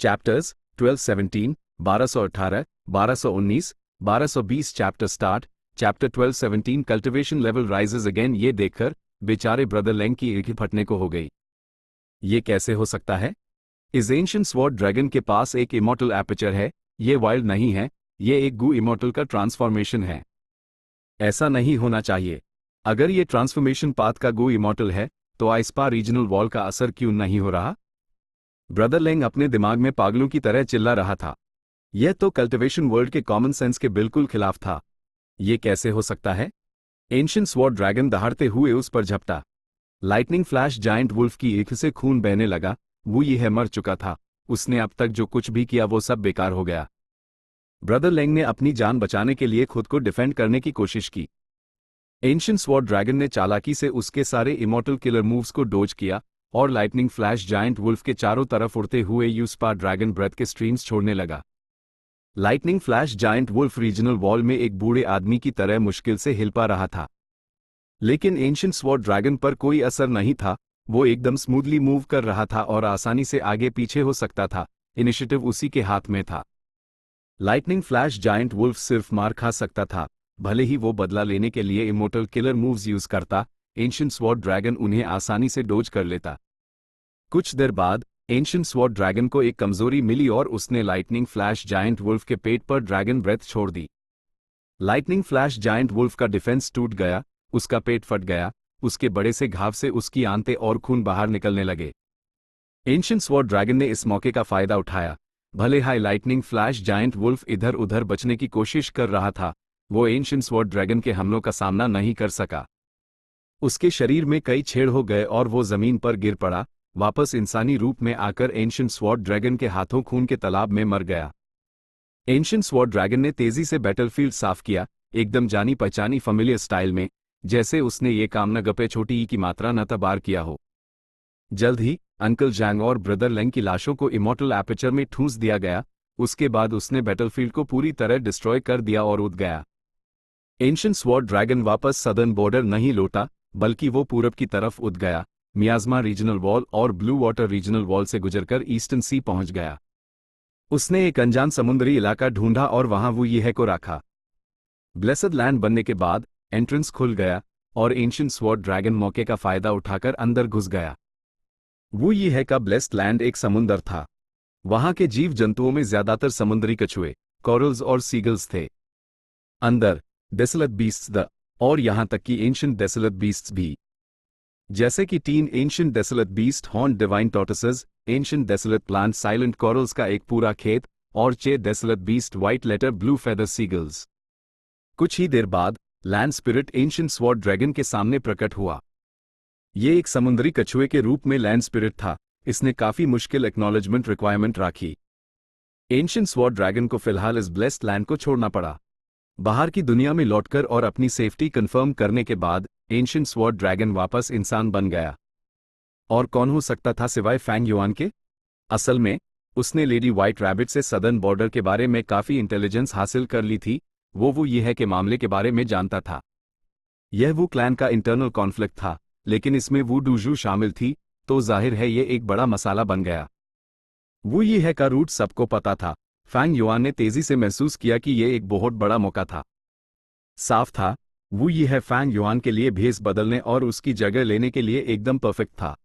Chapters 1217, 1218, 1219, 1220 chapter start. Chapter 1217 cultivation level rises again. ये देखकर बेचारे ब्रदर लेंग की ईंट फटने को हो गई। ये कैसे हो सकता है? इस एंशिएंट स्वॉर्ड ड्रैगन के पास एक इमॉर्टल एपर्चर है। ये वाइल्ड नहीं है, ये एक गू इमॉर्टल का ट्रांसफॉर्मेशन है। ऐसा नहीं होना चाहिए। अगर ये ट्रांसफॉर्मेशन पाथ का गू इमॉर्टल है तो आइस्पा रीजनल वॉल का असर क्यों नहीं हो रहा? ब्रदर लेंग अपने दिमाग में पागलों की तरह चिल्ला रहा था। यह तो कल्टिवेशन वर्ल्ड के कॉमन सेंस के बिल्कुल खिलाफ था। ये कैसे हो सकता है? एंशिएंट स्वॉर्ड ड्रैगन दहाड़ते हुए उस पर झपटा। लाइटनिंग फ्लैश जायंट वुल्फ की आंख से खून बहने लगा। वो यह मर चुका था। उसने अब तक जो कुछ भी किया वो सब बेकार हो गया। ब्रदर लेंग ने अपनी जान बचाने के लिए खुद को डिफेंड करने की कोशिश की। एंशिएंट स्वॉर्ड ड्रैगन ने चालाकी से उसके सारे इमॉर्टल किलर मूव्स को डोज किया और लाइटनिंग फ्लैश जायंट वुल्फ के चारों तरफ उड़ते हुए यूस्पा ड्रैगन ब्रेथ के स्ट्रीम्स छोड़ने लगा। Lightning flash giant wolf regional wall में एक बूढ़े आदमी की तरह मुश्किल से हिल पा रहा था। लेकिन एंशिएंट स्वॉर्ड ड्रैगन पर कोई असर नहीं था। वो एकदम स्मूथली मूव कर रहा था और आसानी से आगे पीछे हो सकता था। इनिशिएटिव उसी के हाथ में था। लाइटनिंग फ्लैश जायंट वुल्फ सिर्फ मार खा सकता था, भले ही वो बदला लेने के लिए इमॉर्टल किलर मूव्स यूज करता। एंशिएंट स्वॉर्ड ड्रैगन उन्हें आसानी से डोज कर लेता। कुछ देर बाद एंशिएंट स्वॉर्ड ड्रैगन को एक कमजोरी मिली और उसने लाइटनिंग फ्लैश जायंट वुल्फ के पेट पर ड्रैगन ब्रेथ छोड़ दी। लाइटनिंग फ्लैश जायंट वुल्फ का डिफेंस टूट गया, उसका पेट फट गया, उसके बड़े से घाव से उसकी आंतें और खून बाहर निकलने लगे। एंशिएंट स्वॉर्ड ड्रैगन ने इस मौके का फायदा उठाया। भले ही लाइटनिंग फ्लैश जायंट वुल्फ इधर उधर बचने की कोशिश कर रहा था, वो एंशिएंट स्वॉर्ड ड्रैगन के हमलों का सामना नहीं कर सका। उसके शरीर में कई छेद हो गए और वो जमीन पर गिर पड़ा, वापस इंसानी रूप में आकर एंशिएंट स्वॉर्ड ड्रैगन के हाथों खून के तालाब में मर गया। एंशिएंट स्वॉर्ड ड्रैगन ने तेजी से बैटलफील्ड साफ किया, एकदम जानी पहचानी फैमिलियर स्टाइल में, जैसे उसने ये काम न गपे छोटी ई की मात्रा न तबार किया हो। जल्द ही अंकल जैंग और ब्रदर लेंग की लाशों को इमॉर्टल एपर्चर में ठूंस दिया गया। उसके बाद उसने बैटलफील्ड को पूरी तरह डिस्ट्रॉय कर दिया और उड़ गया। एंशिएंट स्वॉर्ड ड्रैगन वापस सदर्न बॉर्डर नहीं लौटा, बल्कि वो पूरब की तरफ उड़ गया, मियाज़मा रीजनल वॉल और ब्लू वाटर रीजनल वॉल से गुजरकर ईस्टर्न सी पहुंच गया। उसने एक अनजान समुद्री इलाका ढूंढा और वहां वो यह को रखा। ब्लेसड लैंड बनने के बाद एंट्रेंस खुल गया और एंशिएंट स्वॉर्ड ड्रैगन मौके का फायदा उठाकर अंदर घुस गया। वो यह का ब्लेस्ड लैंड एक समुंदर था। वहां के जीव जंतुओं में ज्यादातर समुद्री कछुए, कोरल्स और सीगल्स थे। अंदर डेसोलेट बीस्ट्स और यहां तक कि एंशिएंट डेसोलेट बीस्ट्स भी, जैसे कि 3 ancient desolate beast horn divine tortoises, ancient desolate plant silent corals का एक पूरा खेत और 6 desolate beast white letter blue feather seagulls. कुछ ही देर बाद land spirit ancient sword dragon के सामने प्रकट हुआ। ये एक समुद्री कछुए के रूप में लैंड स्पिरिट था। इसने काफी मुश्किल एक्नॉलेजमेंट रिक्वायरमेंट रखी। एंशिएंट स्वॉर्ड ड्रैगन को फिलहाल इस ब्लेस्ड लैंड को छोड़ना पड़ा। बाहर की दुनिया में लौटकर और अपनी सेफ्टी कंफर्म करने के बाद एंशिएंट स्वॉर्ड ड्रैगन वापस इंसान बन गया। और कौन हो सकता था सिवाय फैंग युआन के? असल में उसने लेडी व्हाइट रैबिट से सदर्न बॉर्डर के बारे में काफी इंटेलिजेंस हासिल कर ली थी। वो यह है के मामले के बारे में जानता था। यह वो क्लैन का इंटरनल कॉन्फ्लिक्ट था, लेकिन इसमें वू डूजू शामिल थी, तो जाहिर है ये एक बड़ा मसाला बन गया। वो यह है का रूट सबको पता था। फैंग युआन ने तेजी से महसूस किया कि यह एक बहुत बड़ा मौका था। साफ था, वो यह है फैंग युआन के लिए भेस बदलने और उसकी जगह लेने के लिए एकदम परफेक्ट था।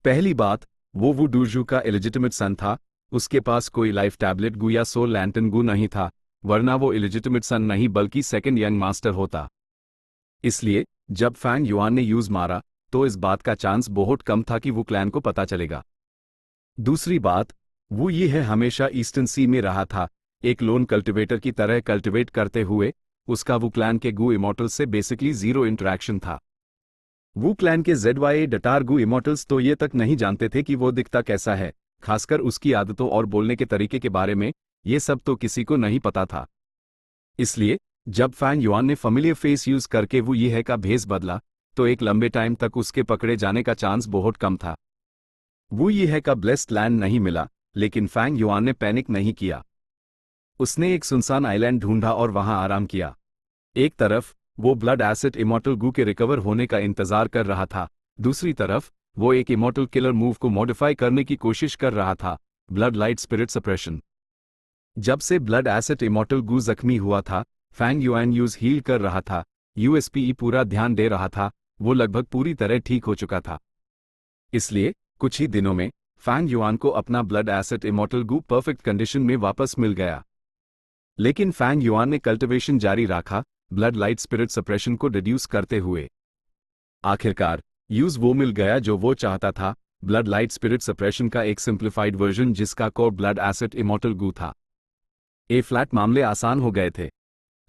पहली बात, वो वू डूजू का इलेजिटिमेट सन था। उसके पास कोई लाइफ टैबलेट गू या सोल लैंटन गू नहीं था, वरना वो इलेजिटिमेट सन नहीं बल्कि सेकंड यंग मास्टर होता। इसलिए जब फैंग युआन ने यूज मारा तो इस बात का चांस बहुत कम था कि वो क्लैन को पता चलेगा। दूसरी बात, वो ये है हमेशा ईस्टर्न सी में रहा था, एक लोन कल्टिवेटर की तरह कल्टिवेट करते हुए। उसका वो क्लैन के गू इमॉर्टल से बेसिकली जीरो इंटरेक्शन था। वो क्लैन के ZYA डटार गू इमॉर्टल्स तो ये तक नहीं जानते थे कि वो दिखता कैसा है, खासकर उसकी आदतों और बोलने के तरीके के बारे में। ये सब तो किसी को नहीं पता था। इसलिए जब फैंग युआन ने फैमिलियर फेस यूज करके वो ये है का भेस बदला तो एक लंबे टाइम तक उसके पकड़े जाने का चांस बहुत कम था। वो ये है का ब्लेस्ड लैंड नहीं मिला, लेकिन फैंग युआन ने पैनिक नहीं किया। उसने एक सुनसान आइलैंड ढूंढा और वहां आराम किया। एक तरफ वो ब्लड एसिड इमॉर्टल गू के रिकवर होने का इंतजार कर रहा था, दूसरी तरफ वो एक इमॉर्टल किलर मूव को मॉडिफाई करने की कोशिश कर रहा था। Blood light spirit suppression. जब से ब्लड एसेट इमॉर्टल गू जख्मी हुआ था, फैंग युआन यूज हील कर रहा था, यूएसपी पूरा ध्यान दे रहा था, वो लगभग पूरी तरह ठीक हो चुका था। इसलिए कुछ ही दिनों में फैंग युआन को अपना ब्लड एसेट इमॉर्टल गू परफेक्ट कंडीशन में वापस मिल गया। लेकिन फैंग युआन ने कल्टिवेशन जारी रखा, ब्लड लाइट स्पिरिट सप्रेशन को रिड्यूस करते हुए। आखिरकार यूज वो मिल गया जो वो चाहता था, ब्लड लाइट स्पिरिट सप्रेशन का एक सिंप्लीफाइड वर्जन जिसका कोर ब्लड एसेट इमॉर्टल गू था। ए फ्लैट मामले आसान हो गए थे।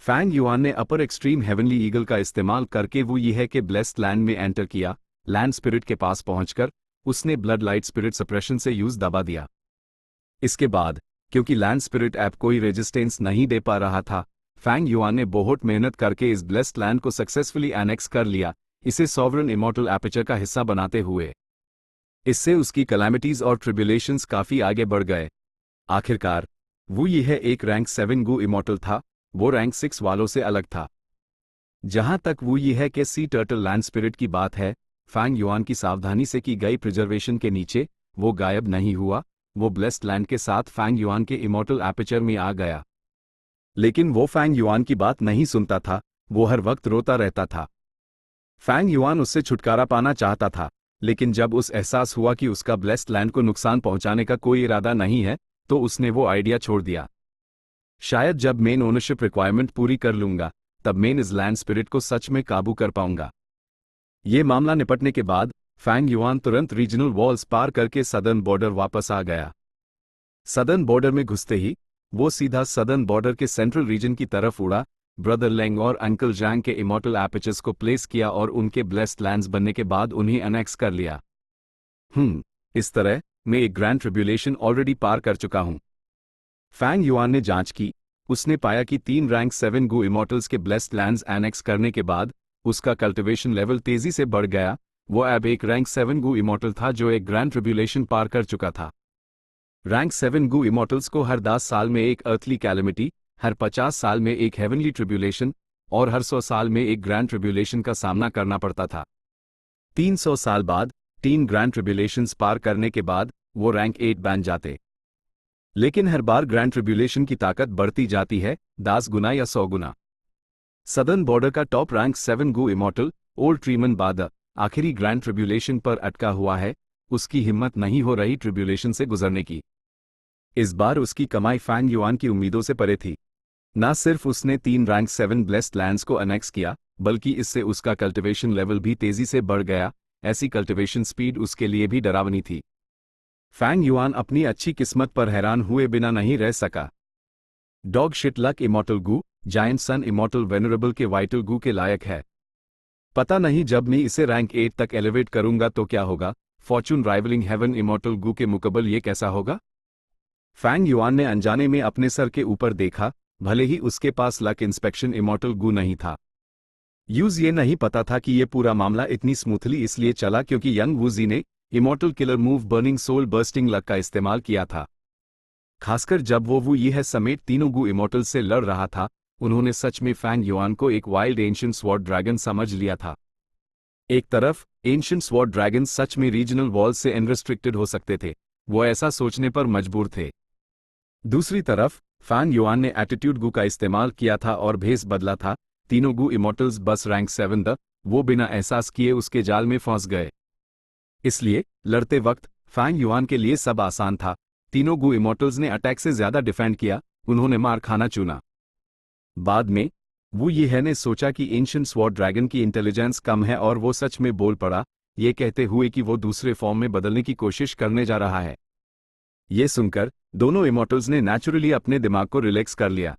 फैंग युआन ने अपर एक्सट्रीम हेवनली ईगल का इस्तेमाल करके वो ये है कि ब्लेस्ड लैंड में एंटर किया। लैंड स्पिरिट के पास पहुंचकर उसने ब्लड लाइट स्पिरिट सप्रेशन से यूज दबा दिया। इसके बाद क्योंकि लैंड स्पिरिट ऐप कोई रेजिस्टेंस नहीं दे पा रहा था, फैंग युआन ने बहुत मेहनत करके इस ब्लेस्ड लैंड को सक्सेसफुली एनेक्स कर लिया, इसे सॉवरन इमॉर्टल एपर्चर का हिस्सा बनाते हुए। इससे उसकी कैलामिटीज और ट्रिब्यूलेशंस काफी आगे बढ़ गए। आखिरकार वो ये है एक रैंक 7 गू इमॉर्टल था, वो रैंक 6 वालों से अलग था। जहां तक वो ये है कि सी टर्टल लैंड स्पिरिट की बात है, फैंग युआन की सावधानी से की गई प्रिजर्वेशन के नीचे वो गायब नहीं हुआ, वो ब्लेस्ड लैंड के साथ फैंग युआन के इमॉर्टल एपर्चर में आ गया। लेकिन वो फैंग युआन की बात नहीं सुनता था, वो हर वक्त रोता रहता था। फैंग युआन उससे छुटकारा पाना चाहता था, लेकिन जब उस एहसास हुआ कि उसका ब्लेस्ड लैंड को नुकसान पहुंचाने का कोई इरादा नहीं है, तो उसने वो आइडिया छोड़ दिया। शायद जब मेन ओनरशिप रिक्वायरमेंट पूरी कर लूंगा, तब मेन इस लैंड स्पिरिट को सच में काबू कर पाऊंगा। ये मामला निपटने के बाद फैंग युआन तुरंत रीजनल वॉल्स पार करके सदर्न बॉर्डर वापस आ गया। सदर्न बॉर्डर में घुसते ही वो सीधा सदर्न बॉर्डर के सेंट्रल रीजन की तरफ उड़ा, ब्रदर लेंग और अंकल जैंग के इमॉर्टल एपर्चर्स को प्लेस किया और उनके ब्लेस्ड लैंड्स बनने के बाद उन्हें एनेक्स कर लिया। इस तरह मैं एक ग्रैंड ट्रिब्यूलेशन ऑलरेडी पार कर चुका हूं। फैंग युआन ने जांच की, उसने पाया कि 3 रैंक 7 गू इमॉर्टल्स के ब्लेस्ड लैंड्स एनेक्स करने के बाद उसका कल्टिवेशन लेवल तेजी से बढ़ गया। वो अब एक रैंक 7 गू इमॉर्टल था जो एक ग्रैंड ट्रिब्यूलेशन पार कर चुका था। रैंक 7 गू इमॉर्टल्स को हर 10 साल में एक अर्थली कैलेमिटी, हर 50 साल में एक हेवनली ट्रिब्यूलेशन और हर 100 साल में एक ग्रैंड ट्रिब्यूलेशन का सामना करना पड़ता था। 300 साल बाद 3 ग्रैंड ट्रिब्यूलेशंस पार करने के बाद वो रैंक 8 बन जाते। लेकिन हर बार ग्रैंड ट्रिब्यूलेशन की ताकत बढ़ती जाती है, 10 गुना या 100 गुना। सदर्न बॉर्डर का टॉप रैंक 7 गू इमॉर्टल ओल्ड ट्रीमन बाद आखिरी ग्रैंड ट्रिब्यूलेशन पर अटका हुआ है, उसकी हिम्मत नहीं हो रही ट्रिब्यूलेशन से गुजरने की। इस बार उसकी कमाई फैंग युआन की उम्मीदों से परे थी। न सिर्फ उसने 3 रैंक 7 ब्लेस्ड लैंड्स को अनेक्स किया, बल्कि इससे उसका कल्टिवेशन लेवल भी तेजी से बढ़ गया। ऐसी कल्टिवेशन स्पीड उसके लिए भी डरावनी थी। फैंग युआन अपनी अच्छी किस्मत पर हैरान हुए बिना नहीं रह सका। डॉग शिट लक इमॉर्टल गू, जायंट सन इमॉर्टल वेनरेबल के वाइटल गू के लायक है। पता नहीं जब मैं इसे रैंक 8 तक एलिवेट करूंगा तो क्या होगा, फॉर्चून राइवलिंग हेवन इमॉर्टल गू के मुकाबले ये कैसा होगा। फैंग युआन ने अनजाने में अपने सर के ऊपर देखा, भले ही उसके पास लक इंस्पेक्शन इमॉर्टल गू नहीं था। यूज ये नहीं पता था कि ये पूरा मामला इतनी स्मूथली इसलिए चला क्योंकि यंग वूजी ने immortal killer move burning soul bursting luck का इस्तेमाल किया था। खासकर जब वो ये है समेत तीनों गू इमॉर्टल से लड़ रहा था, उन्होंने सच में फैंग युआन को एक वाइल्ड एंशिएंट स्वॉर्ड ड्रैगन समझ लिया था। एक तरफ एंशिएंट स्वॉर्ड ड्रैगन सच में रीजनल वॉल्स से अनरिस्ट्रिक्टेड हो सकते थे, वो ऐसा सोचने पर मजबूर थे। दूसरी तरफ फैंग युआन ने एटीट्यूड गू का इस्तेमाल किया था और भेस बदला था। तीनों गू इमॉर्टल्स बस रैंक 7 द वो बिना एहसास किए उसके जाल में फंस गए। इसलिए लड़ते वक्त फैंग युआन के लिए सब आसान था। तीनों गू इमॉर्टल्स ने अटैक से ज्यादा डिफेंड किया, उन्होंने मार खाना चुना। बाद में वो ये ने सोचा कि एंशिएंट स्वॉर्ड ड्रैगन की इंटेलिजेंस कम है और वो सच में बोल पड़ा, ये कहते हुए कि वो दूसरे फॉर्म में बदलने की कोशिश करने जा रहा है। ये सुनकर दोनों इमॉर्टल्स ने नेचुरली अपने दिमाग को रिलैक्स कर लिया।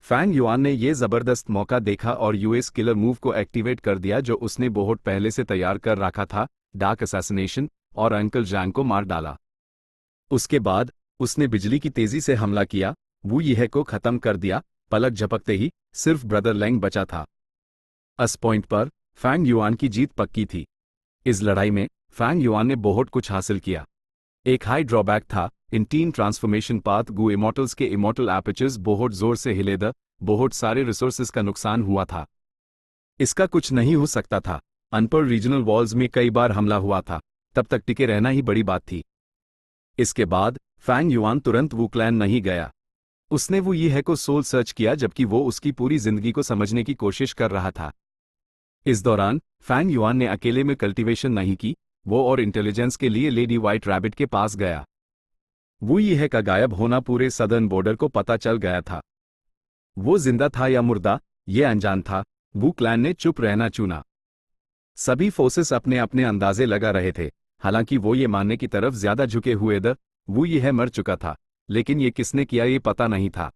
फैंग युआन ने ये जबरदस्त मौका देखा और यूएस किलर मूव को एक्टिवेट कर दिया जो उसने बहुत पहले से तैयार कर रखा था, डार्क असैसिनेशन, और अंकल जैंग को मार डाला। उसके बाद उसने बिजली की तेजी से हमला किया, वो यह को खत्म कर दिया। पलक झपकते ही सिर्फ ब्रदर लेंग बचा था। इस पॉइंट पर फैंग युआन की जीत पक्की थी। इस लड़ाई में फैंग युआन ने बहुत कुछ हासिल किया। एक हाई ड्रॉबैक था, इन 3 ट्रांसफॉर्मेशन पाथ गू इमॉर्टल्स के इमॉर्टल एपर्चर्स बहुत जोर से हिले बहुत सारे रिसोर्सेज का नुकसान हुआ था। इसका कुछ नहीं हो सकता था। अनपर रीजनल वॉल्स में कई बार हमला हुआ था, तब तक टिके रहना ही बड़ी बात थी। इसके बाद फैंग युआन तुरंत वू क्लैन नहीं गया। उसने वू यीहे को सोल सर्च किया जबकि वो उसकी पूरी जिंदगी को समझने की कोशिश कर रहा था। इस दौरान फैंग युआन ने अकेले में कल्टीवेशन नहीं की, वो और इंटेलिजेंस के लिए लेडी व्हाइट रैबिट के पास गया। वू यीहे का गायब होना पूरे सदर्न बॉर्डर को पता चल गया था। वो जिंदा था या मुर्दा, ये अनजान था। वू क्लैन ने चुप रहना चुना। सभी फोर्सेस अपने अपने अंदाजे लगा रहे थे, हालांकि वो ये मानने की तरफ ज्यादा झुके हुए वू यीहे मर चुका था, लेकिन ये किसने किया ये पता नहीं था।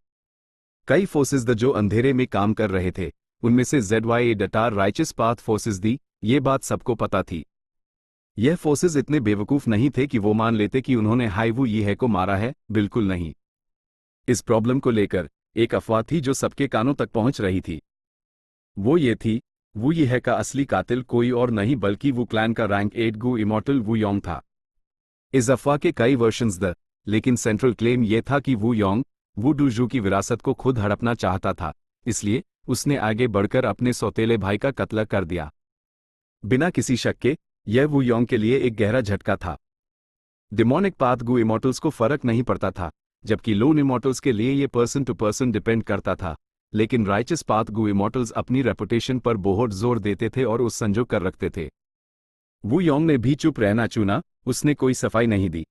कई फोर्सेस जो अंधेरे में काम कर रहे थे, उनमें से ZYA डटार राइचस पाथ फोर्सेस ये बात सबको पता थी। यह फोर्सेस इतने बेवकूफ नहीं थे कि वो मान लेते कि उन्होंने हाई वू यीहे को मारा है, बिल्कुल नहीं। इस प्रॉब्लम को लेकर एक अफवाह थी जो सबके कानों तक पहुंच रही थी। वो ये थी, वू यीहे का असली कातिल कोई और नहीं बल्कि वू क्लैन का रैंक 8 गू इमॉर्टल वू योंग था। इस अफवाह के कई वर्शंस लेकिन सेंट्रल क्लेम यह था कि वू योंग वू डूजू की विरासत को खुद हड़पना चाहता था, इसलिए उसने आगे बढ़कर अपने सौतेले भाई का कत्ल कर दिया। बिना किसी शक के यह वू योंग के लिए एक गहरा झटका था। डिमोनिक पाथ गू इमॉर्टल्स को फर्क नहीं पड़ता था, जबकि लोन इमॉर्टल्स के लिए यह पर्सन टू पर्सन डिपेंड करता था, लेकिन राइचस पाथ गू इमॉर्टल्स अपनी रेपुटेशन पर बहुत जोर देते थे और उस संजो कर रखते थे। वू योंग ने भी चुप रहना चुना, उसने कोई सफाई नहीं दी।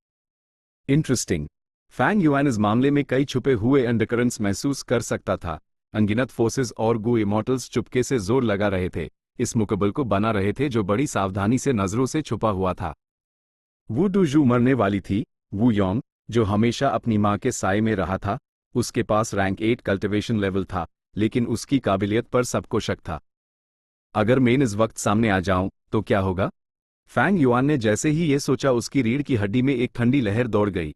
इंटरेस्टिंग, फैंग युआन इस मामले में कई छुपे हुए अंडरकरंट्स महसूस कर सकता था। अनगिनत फोर्सेस और गू इमॉर्टल्स चुपके से जोर लगा रहे थे, इस मुकबल को बना रहे थे जो बड़ी सावधानी से नजरों से छुपा हुआ था। वू डूजू मरने वाली थी। वू योंग, जो हमेशा अपनी मां के साए में रहा था, उसके पास रैंक 8 कल्टिवेशन लेवल था, लेकिन उसकी काबिलियत पर सबको शक था। अगर मैं इस वक्त सामने आ जाऊं तो क्या होगा? फैंग युआन ने जैसे ही ये सोचा उसकी रीढ़ की हड्डी में एक ठंडी लहर दौड़ गई।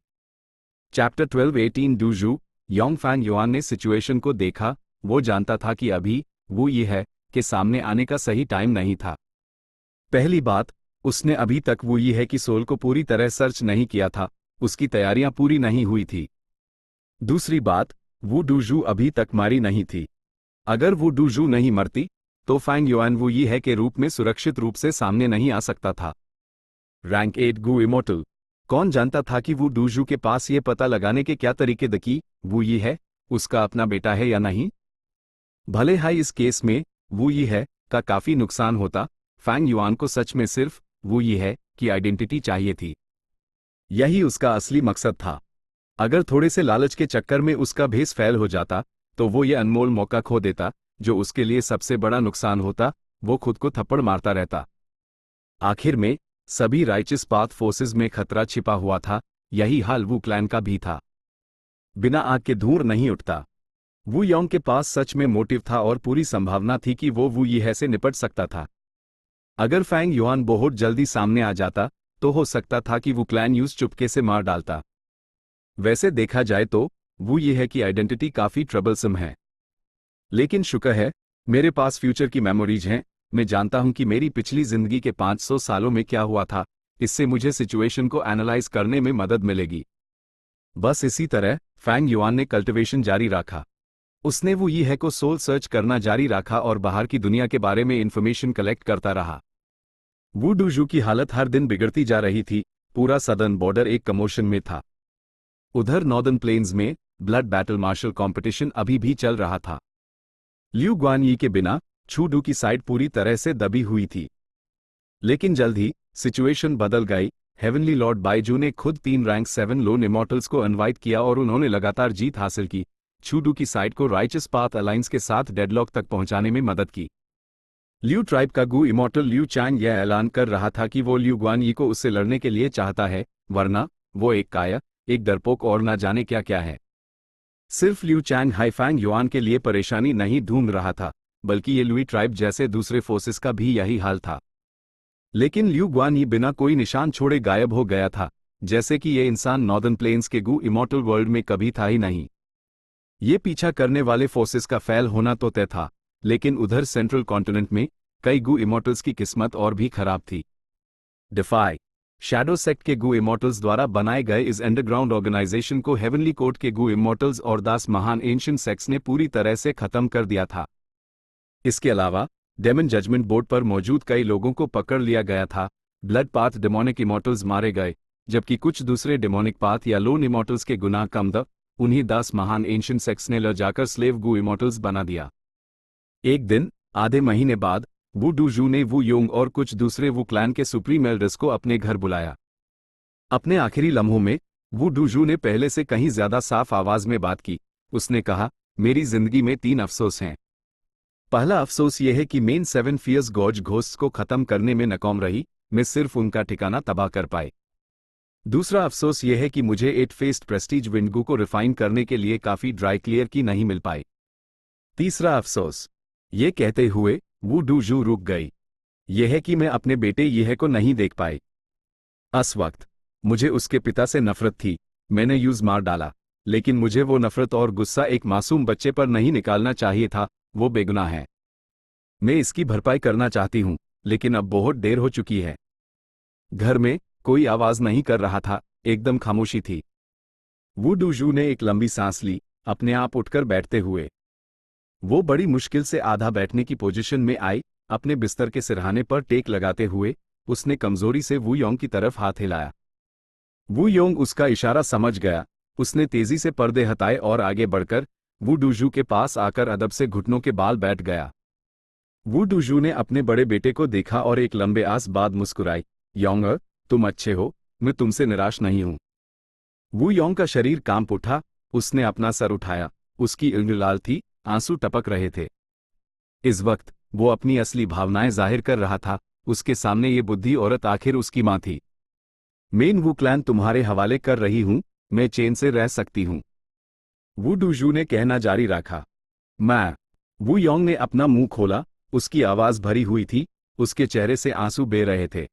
चैप्टर 12-18 डूजू योंग फैंग युआन ने सिचुएशन को देखा। वो जानता था कि अभी वो ये है कि सामने आने का सही टाइम नहीं था। पहली बात, उसने अभी तक वो ये है कि सोल को पूरी तरह सर्च नहीं किया था, उसकी तैयारियां पूरी नहीं हुई थी। दूसरी बात, वो डूजू अभी तक मारी नहीं थी। अगर वो डूजू नहीं मरती तो फैंग युआन वो ये है के रूप में सुरक्षित रूप से सामने नहीं आ सकता था। रैंक 8 गू इमॉर्टल, कौन जानता था कि वो डूजू के पास ये पता लगाने के क्या तरीके कि वो ये है उसका अपना बेटा है या नहीं। भले हाई इस केस में वो ये है का काफी नुकसान होता, फैंग युआन को सच में सिर्फ वो ये है की आइडेंटिटी चाहिए थी। यही उसका असली मकसद था। अगर थोड़े से लालच के चक्कर में उसका भेस फैल हो जाता तो वो ये अनमोल मौका खो देता, जो उसके लिए सबसे बड़ा नुकसान होता। वो खुद को थप्पड़ मारता रहता। आखिर में सभी राइचस पाथ फोर्सेस में खतरा छिपा हुआ था, यही हाल वू क्लैन का भी था। बिना आग के धूर नहीं उठता। वू योंग के पास सच में मोटिव था और पूरी संभावना थी कि वो यीहे से निपट सकता था। अगर फैंग युआन बहुत जल्दी सामने आ जाता तो हो सकता था कि वू क्लैन यूज चुपके से मार डालता। वैसे देखा जाए तो वो यीहे की आइडेंटिटी काफी ट्रबलसम है, लेकिन शुक्र है मेरे पास फ्यूचर की मेमोरीज हैं। मैं जानता हूं कि मेरी पिछली जिंदगी के 500 सालों में क्या हुआ था। इससे मुझे सिचुएशन को एनालाइज करने में मदद मिलेगी। बस इसी तरह फैंग युआन ने कल्टिवेशन जारी रखा। उसने वो यीहे को सोल सर्च करना जारी रखा और बाहर की दुनिया के बारे में इंफॉर्मेशन कलेक्ट करता रहा। वू डूजू की हालत हर दिन बिगड़ती जा रही थी। पूरा सदर्न बॉर्डर एक कमोशन में था। उधर नॉर्दर्न प्लेन्स में ब्लड बैटल मार्शल कॉम्पिटिशन अभी भी चल रहा था। ल्यू ग्वानयी के बिना छूडू की साइड पूरी तरह से दबी हुई थी। लेकिन जल्द ही सिचुएशन बदल गई। हेवनली लॉर्ड बाइजू ने खुद 3 रैंक 7 लोन इमॉर्टल्स को इनवाइट किया और उन्होंने लगातार जीत हासिल की। छूडू की साइड को राइचस पाथ अलायंस के साथ डेडलॉक तक पहुंचाने में मदद की। ल्यू ट्राइब का गू इमॉर्टल ल्यू चैंग यह ऐलान कर रहा था कि वो ल्यू ग्वानयी को उससे लड़ने के लिए चाहता है, वरना वो एक काया, एक डरपोक और ना जाने क्या क्या है। सिर्फ ल्यू चैंग हाईफैंग युआन के लिए परेशानी नहीं ढूंढ रहा था, बल्कि ये लुई ट्राइब जैसे दूसरे फोर्सेस का भी यही हाल था। लेकिन ल्यू ग्वानयी बिना कोई निशान छोड़े गायब हो गया था, जैसे कि ये इंसान नॉर्दर्न प्लेन्स के गू इमॉर्टल वर्ल्ड में कभी था ही नहीं। ये पीछा करने वाले फोर्सेस का फेल होना तो तय था, लेकिन उधर सेंट्रल कॉन्टिनेंट में कई गू इमॉर्टल्स की किस्मत और भी खराब थी। डिफाई शैडो सेक्ट के गू इमॉर्टल्स द्वारा बनाए गए इस अंडरग्राउंड ऑर्गेनाइजेशन को हेवनली कोर्ट के गू इमॉर्टल्स और 10 महान एंशिएंट सेक्ट्स ने पूरी तरह से खत्म कर दिया था। इसके अलावा डेमन जजमेंट बोर्ड पर मौजूद कई लोगों को पकड़ लिया गया था। ब्लड पाथ डेमोनिक इमॉर्टल्स मारे गए, जबकि कुछ दूसरे डेमोनिक पाथ या लोन इमोर्टल्स के गुनाह कम द उन्हीं 10 महान एंशिएंट सेक्स ने ल जाकर स्लेव गु इमोर्टल्स बना दिया। एक दिन आधे महीने बाद वू डूजू ने वू योंग और कुछ दूसरे वू क्लैन के सुप्रीम एल्डर्स को अपने घर बुलाया। अपने आखिरी लम्हों में वू डूजू ने पहले से कहीं ज्यादा साफ आवाज में बात की। उसने कहा, मेरी जिंदगी में 3 अफसोस हैं। पहला अफसोस यह है कि मेन 7 फियर्स गॉज घोस्ट्स को खत्म करने में नाकाम रही, मैं सिर्फ उनका ठिकाना तबाह कर पाए। दूसरा अफसोस यह है कि मुझे 8 फेस्ड प्रेस्टीज विंडगू को रिफाइन करने के लिए काफी ड्राई क्लियर की नहीं मिल पाई। तीसरा अफसोस, ये कहते हुए वू डूजू रुक गई, यह है कि मैं अपने बेटे यह को नहीं देख पाई। उस वक्त मुझे उसके पिता से नफरत थी, मैंने यूज मार डाला, लेकिन मुझे वो नफरत और गुस्सा एक मासूम बच्चे पर नहीं निकालना चाहिए था, वो बेगुनाह है। मैं इसकी भरपाई करना चाहती हूं, लेकिन अब बहुत देर हो चुकी है। घर में कोई आवाज नहीं कर रहा था, एकदम खामोशी थी। वू डूजू ने एक लंबी सांस ली, अपने आप उठकर बैठते हुए। वो बड़ी मुश्किल से आधा बैठने की पोजीशन में आई, अपने बिस्तर के सिरहाने पर टेक लगाते हुए उसने कमजोरी से वू योंग की तरफ हाथ हिलाया। वू योंग उसका इशारा समझ गया, उसने तेजी से पर्दे हटाए और आगे बढ़कर वू डूजू के पास आकर अदब से घुटनों के बाल बैठ गया। वू डूजू ने अपने बड़े बेटे को देखा और एक लंबे आस बाद मुस्कुराई, योंग, तुम अच्छे हो, मैं तुमसे निराश नहीं हूं। वू योंग का शरीर कांप उठा, उसने अपना सर उठाया, उसकी उंगली लाल थी, आंसू टपक रहे थे। इस वक्त वो अपनी असली भावनाएं जाहिर कर रहा था, उसके सामने ये बुद्धि औरत आखिर उसकी मां थी। मेन वू क्लैन तुम्हारे हवाले कर रही हूं, मैं चैन से रह सकती हूं, वू डूजू ने कहना जारी रखा। मैं। वू योंग ने अपना मुंह खोला, उसकी आवाज भरी हुई थी, उसके चेहरे से आंसू बह रहे थे।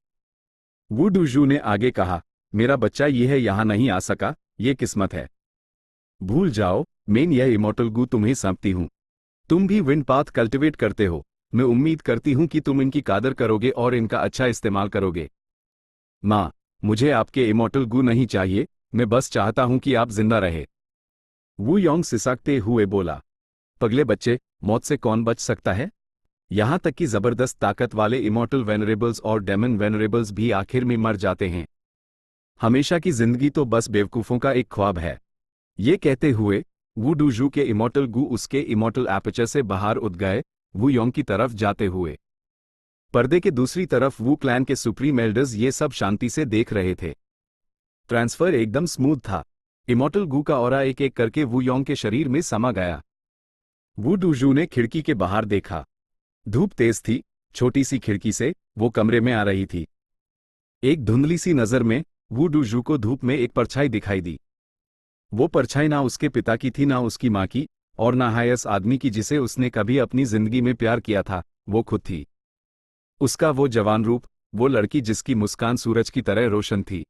वू डूजू ने आगे कहा, मेरा बच्चा यह यहां नहीं आ सका, ये किस्मत है। भूल जाओ, मैं यह इमोर्टल गू तुम्हें सौंपती हूं। तुम भी विंड पाथ कल्टिवेट करते हो, मैं उम्मीद करती हूं कि तुम इनकी कादर करोगे और इनका अच्छा इस्तेमाल करोगे। मां, मुझे आपके इमोर्टल गू नहीं चाहिए, मैं बस चाहता हूं कि आप जिंदा रहे। वू योंग सिसकते हुए बोला, पगले बच्चे, मौत से कौन बच सकता है? यहां तक कि जबरदस्त ताकत वाले इमोर्टल वेनरेबल्स और डेमन वेनरेबल्स भी आखिर में मर जाते हैं। हमेशा की जिंदगी तो बस बेवकूफों का एक ख्वाब है। ये कहते हुए वू डूजू के इमोर्टल गू उसके इमोर्टल एपर्चर से बाहर उठ गए, वू योंग की तरफ जाते हुए। पर्दे के दूसरी तरफ वू क्लैन के सुप्रीम एल्डर्स ये सब शांति से देख रहे थे। ट्रांसफर एकदम स्मूथ था, इमोर्टल गू का ऑरा एक एक करके वू योंग के शरीर में समा गया। वू डूजू ने खिड़की के बाहर देखा। धूप तेज थी, छोटी सी खिड़की से वो कमरे में आ रही थी। एक धुंधली सी नजर में वू डूजू को धूप में एक परछाई दिखाई दी। वो परछाई ना उसके पिता की थी, ना उसकी मां की, और ना हायस आदमी की जिसे उसने कभी अपनी जिंदगी में प्यार किया था, वो खुद थी। उसका वो जवान रूप, वो लड़की जिसकी मुस्कान सूरज की तरह रोशन थी।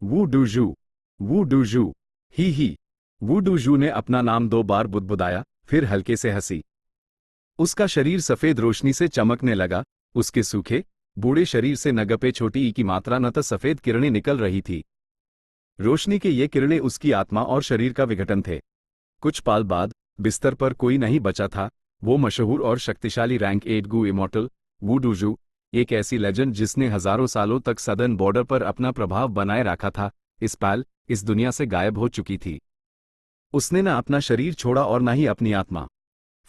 वू डूजू, वू डूजू, ही। वू डूजू ने अपना नाम 2 बार बुदबुदाया, फिर हल्के से हंसी। उसका शरीर सफेद रोशनी से चमकने लगा, उसके सूखे बूढ़े शरीर से नगपे छोटी ई की मात्रा न तो सफेद किरणें निकल रही थी। रोशनी के ये किरणें उसकी आत्मा और शरीर का विघटन थे। कुछ पाल बाद बिस्तर पर कोई नहीं बचा था, वो मशहूर और शक्तिशाली रैंक 8 गू इमोर्टल वू डूजू, एक ऐसी लेजेंड जिसने हजारों सालों तक सदर्न बॉर्डर पर अपना प्रभाव बनाए रखा था, इस दुनिया से गायब हो चुकी थी। उसने न अपना शरीर छोड़ा और न ही अपनी आत्मा।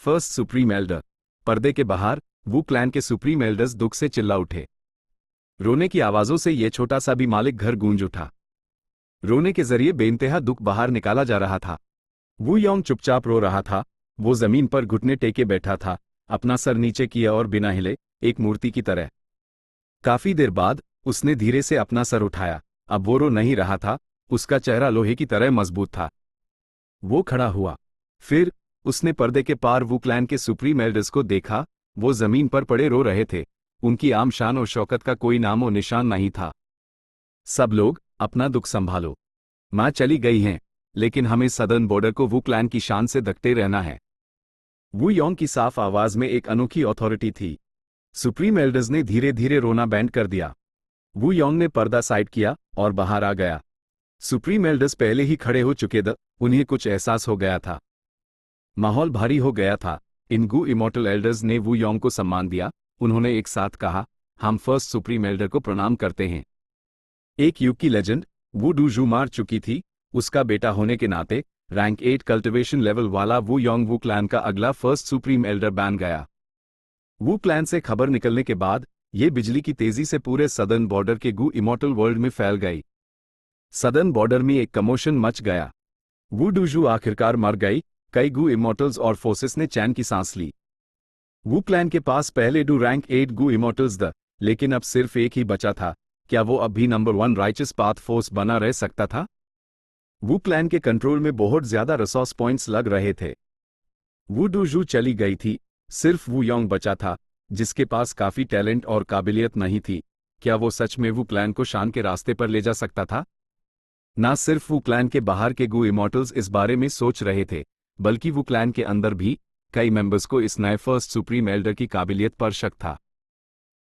First supreme Elder. पर्दे के बाहर वू क्लैन के सुप्रीम एल्डर्स दुख से चिल्ला उठे। रोने की आवाजों से यह छोटा सा भी मालिक घर गूंज उठा। रोने के जरिए बेइंतहा दुख बाहर निकाला जा रहा था। वू योंग चुपचाप रो रहा था, वो जमीन पर घुटने टेके बैठा था, अपना सर नीचे किया और बिना हिले, एक मूर्ति की तरह। काफी देर बाद उसने धीरे से अपना सर उठाया, अब वो रो नहीं रहा था, उसका चेहरा लोहे की तरह मजबूत था। वो खड़ा हुआ। फिर उसने पर्दे के पार वू क्लैन के सुप्रीम एल्डर्स को देखा, वो जमीन पर पड़े रो रहे थे, उनकी आम शान और शौकत का कोई नामो निशान नहीं था। सब लोग अपना दुख संभालो, मां चली गई हैं, लेकिन हमें सदर्न बॉर्डर को वू क्लैन की शान से दखते रहना है। वू योंग की साफ आवाज में एक अनोखी अथॉरिटी थी। सुप्रीम एल्डर्स ने धीरे धीरे रोना बैंड कर दिया। वू योंग ने पर्दा साइड किया और बाहर आ गया। सुप्रीम एल्डर्स पहले ही खड़े हो चुके थे, उन्हें कुछ एहसास हो गया था। माहौल भारी हो गया था। इन गू इमोर्टल एल्डर्स ने वू योंग को सम्मान दिया, उन्होंने एक साथ कहा, हम फर्स्ट सुप्रीम एल्डर को प्रणाम करते हैं। एक युग की लेजेंड वू डूजू मार चुकी थी, उसका बेटा होने के नाते रैंक 8 कल्टिवेशन लेवल वाला वू योंग वू क्लैन का अगला फर्स्ट सुप्रीम एल्डर बन गया। वू क्लैन से खबर निकलने के बाद ये बिजली की तेजी से पूरे सदर्न बॉर्डर के गू इमॉर्टल वर्ल्ड में फैल गई। सदर्न बॉर्डर में एक कमोशन मच गया। वू डूजू आखिरकार मर गई। कई गू इमॉर्टल्स और फोर्सेस ने चैन की सांस ली। वू क्लैन के पास पहले डू रैंक 8 गू इमॉर्टल्स द, लेकिन अब सिर्फ एक ही बचा था। क्या वो अब भी नंबर 1 राइचस पाथ फोर्स बना रह सकता था? वू क्लैन के कंट्रोल में बहुत ज्यादा रिसोर्स पॉइंट्स लग रहे थे। वू डूजू चली गई थी, सिर्फ वू योंग बचा था, जिसके पास काफी टैलेंट और काबिलियत नहीं थी। क्या वो सच में वू क्लैन को शान के रास्ते पर ले जा सकता था? ना सिर्फ वू क्लैन के बाहर के गू इमॉर्टल्स इस बारे में सोच रहे थे, बल्कि वू क्लैन के अंदर भी कई मेंबर्स को इस नए फर्स्ट सुप्रीम एल्डर की काबिलियत पर शक था।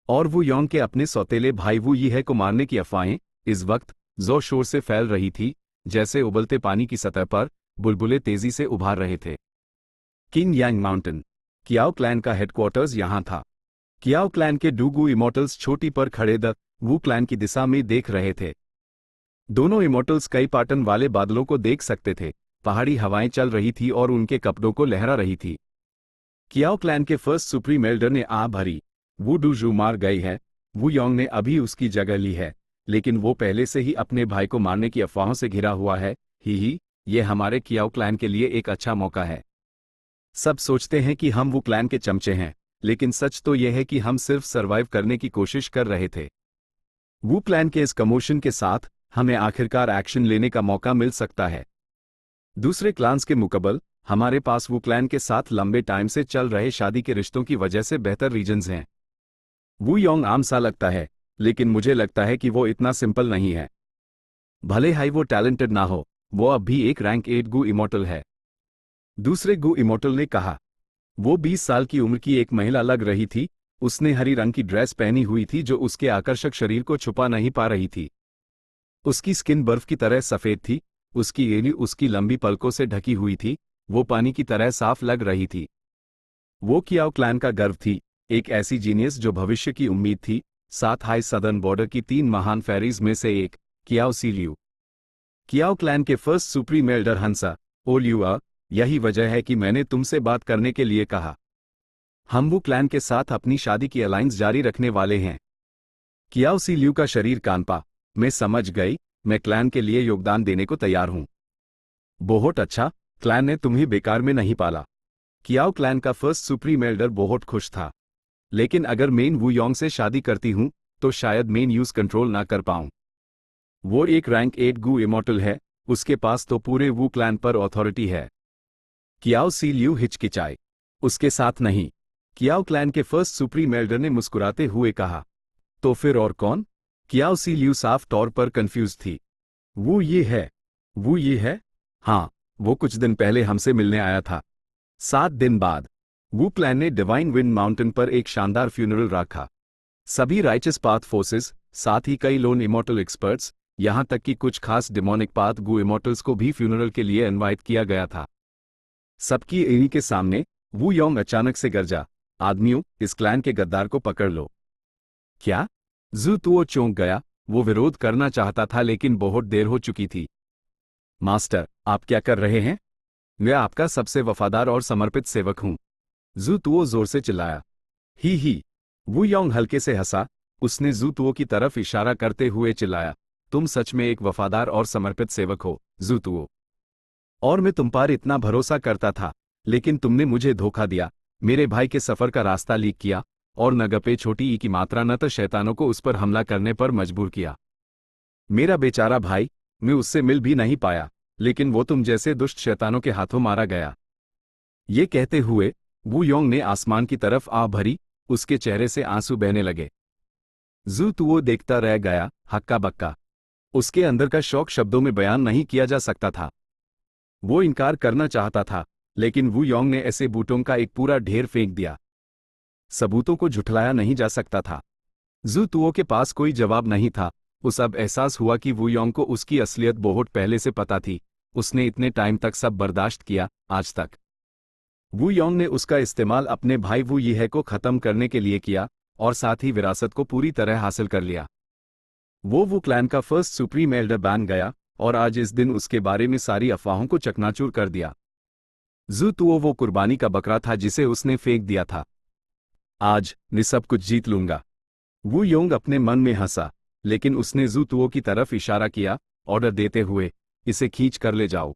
और वू योंग के अपने सौतेले भाई वू यीहे को मारने की अफवाहें इस वक्त जोर शोर से फैल रही थी, जैसे उबलते पानी की सतह पर बुलबुले तेजी से उभार रहे थे। किंग यांग माउंटेन, कियाओ क्लैन का हेडक्वार्टर्स यहां था। कियाओ क्लैन के डूगू इमॉर्टल्स छोटी पर खड़े द वू क्लैन की दिशा में देख रहे थे। दोनों इमॉर्टल्स कई पैटर्न वाले बादलों को देख सकते थे। पहाड़ी हवाएं चल रही थी और उनके कपड़ों को लहरा रही थी। कियाओ क्लैन के फर्स्ट सुप्रीम एल्डर ने आ भरी। वू डूजू मार गई है, वू योंग ने अभी उसकी जगह ली है, लेकिन वो पहले से ही अपने भाई को मारने की अफवाहों से घिरा हुआ है। ही ये हमारे कियाओ क्लैन के लिए एक अच्छा मौका है। सब सोचते हैं कि हम वू क्लैन के चमचे हैं, लेकिन सच तो यह है कि हम सिर्फ सरवाइव करने की कोशिश कर रहे थे। वू क्लैन के इस कमोशन के साथ हमें आखिरकार एक्शन लेने का मौका मिल सकता है। दूसरे क्लान्स के मुकाबले हमारे पास वू क्लैन के साथ लंबे टाइम से चल रहे शादी के रिश्तों की वजह से बेहतर रीजन्स हैं। वू योंग आम सा लगता है, लेकिन मुझे लगता है कि वो इतना सिंपल नहीं है। भले ही वो टैलेंटेड ना हो, वो अब भी एक रैंक 8 गू इमॉर्टल है। दूसरे गू इमॉर्टल ने कहा। वो 20 साल की उम्र की एक महिला लग रही थी। उसने हरी रंग की ड्रेस पहनी हुई थी जो उसके आकर्षक शरीर को छुपा नहीं पा रही थी। उसकी स्किन बर्फ की तरह सफेद थी, उसकी एड़ी उसकी लंबी पलकों से ढकी हुई थी, वो पानी की तरह साफ लग रही थी। वो कियाओ क्लैन का गर्व थी, एक ऐसी जीनियस जो भविष्य की उम्मीद थी, साथ हाई सदर्न बॉर्डर की 3 महान फेरीज में से एक, कियाओ सीलियू। कियाओ क्लैन के फर्स्ट सुप्रीम एल्डर हंसा। ओ लियुआ, यही वजह है कि मैंने तुमसे बात करने के लिए कहा। हम वू क्लैन के साथ अपनी शादी की अलायंस जारी रखने वाले हैं। कियाओ सीलियू का शरीर कांपा। मैं समझ गई, मैं क्लैन के लिए योगदान देने को तैयार हूं। बहुत अच्छा, क्लैन ने तुम्हें बेकार में नहीं पाला। कियाओ क्लैन का फर्स्ट सुप्रीम एल्डर बहुत खुश था। लेकिन अगर मैं वू योंग से शादी करती हूं, तो शायद मैं यूज कंट्रोल ना कर पाऊं। वो एक रैंक 8 गू इमॉर्टल है, उसके पास तो पूरे वू क्लैन पर अथॉरिटी है। कियाओ सीलियू हिचकिचाए। उसके साथ नहीं। कियाओ क्लैन के फर्स्ट सुप्रीम एल्डर ने मुस्कुराते हुए कहा। तो फिर और कौन? कियाओ सीलियू साफ तौर पर कंफ्यूज थी। वो ये है। वो ये है? हाँ, वो कुछ दिन पहले हमसे मिलने आया था। 7 दिन बाद वू क्लैन ने डिवाइन विंड माउंटेन पर एक शानदार फ्यूनरल रखा। सभी राइचस पाथ फोर्सेस, साथ ही कई लोन इमॉर्टल एक्सपर्ट्स, यहां तक कि कुछ खास डिमोनिक पाथ गू इमॉर्टल्स को भी फ्यूनरल के लिए इनवाइट किया गया था। सबकी एड़ी के सामने वू योंग अचानक से गरजा। आदमियों, इस क्लैन के गद्दार को पकड़ लो। क्या? जू तुओ चौंक गया। वो विरोध करना चाहता था लेकिन बहुत देर हो चुकी थी। मास्टर, आप क्या कर रहे हैं? मैं आपका सबसे वफादार और समर्पित सेवक हूं। जू तुओ जोर से चिल्लाया। ही वू योंग हल्के से हंसा। उसने जू तुओ की तरफ इशारा करते हुए चिल्लाया, तुम सच में एक वफादार और समर्पित सेवक हो, जू तुओ। और मैं तुम पर इतना भरोसा करता था, लेकिन तुमने मुझे धोखा दिया, मेरे भाई के सफर का रास्ता लीक किया, और नगपे छोटी ई की मात्रा न तो शैतानों को उस पर हमला करने पर मजबूर किया। मेरा बेचारा भाई, मैं उससे मिल भी नहीं पाया, लेकिन वो तुम जैसे दुष्ट शैतानों के हाथों मारा गया। ये कहते हुए वू योंग ने आसमान की तरफ आ भरी, उसके चेहरे से आंसू बहने लगे। जू तुओ देखता रह गया, हक्का बक्का। उसके अंदर का शौक शब्दों में बयान नहीं किया जा सकता था। वो इनकार करना चाहता था, लेकिन वू योंग ने ऐसे बूटों का एक पूरा ढेर फेंक दिया। सबूतों को झुठलाया नहीं जा सकता था। जू तुओ के पास कोई जवाब नहीं था। उस अब एहसास हुआ कि वू योंग को उसकी असलियत बहुत पहले से पता थी। उसने इतने टाइम तक सब बर्दाश्त किया, आज तक। वू योंग ने उसका इस्तेमाल अपने भाई वू यीहे को खत्म करने के लिए किया, और साथ ही विरासत को पूरी तरह हासिल कर लिया। वो क्लैन का फर्स्ट सुप्रीम एल्डर बन गया और आज इस दिन उसके बारे में सारी अफवाहों को चकनाचूर कर दिया। जू तुओ वो कुर्बानी का बकरा था जिसे उसने फेंक दिया था। आज मैं सब कुछ जीत लूंगा। वू योंग अपने मन में हंसा, लेकिन उसने जू तुओ की तरफ इशारा किया, ऑर्डर देते हुए, इसे खींच कर ले जाओ।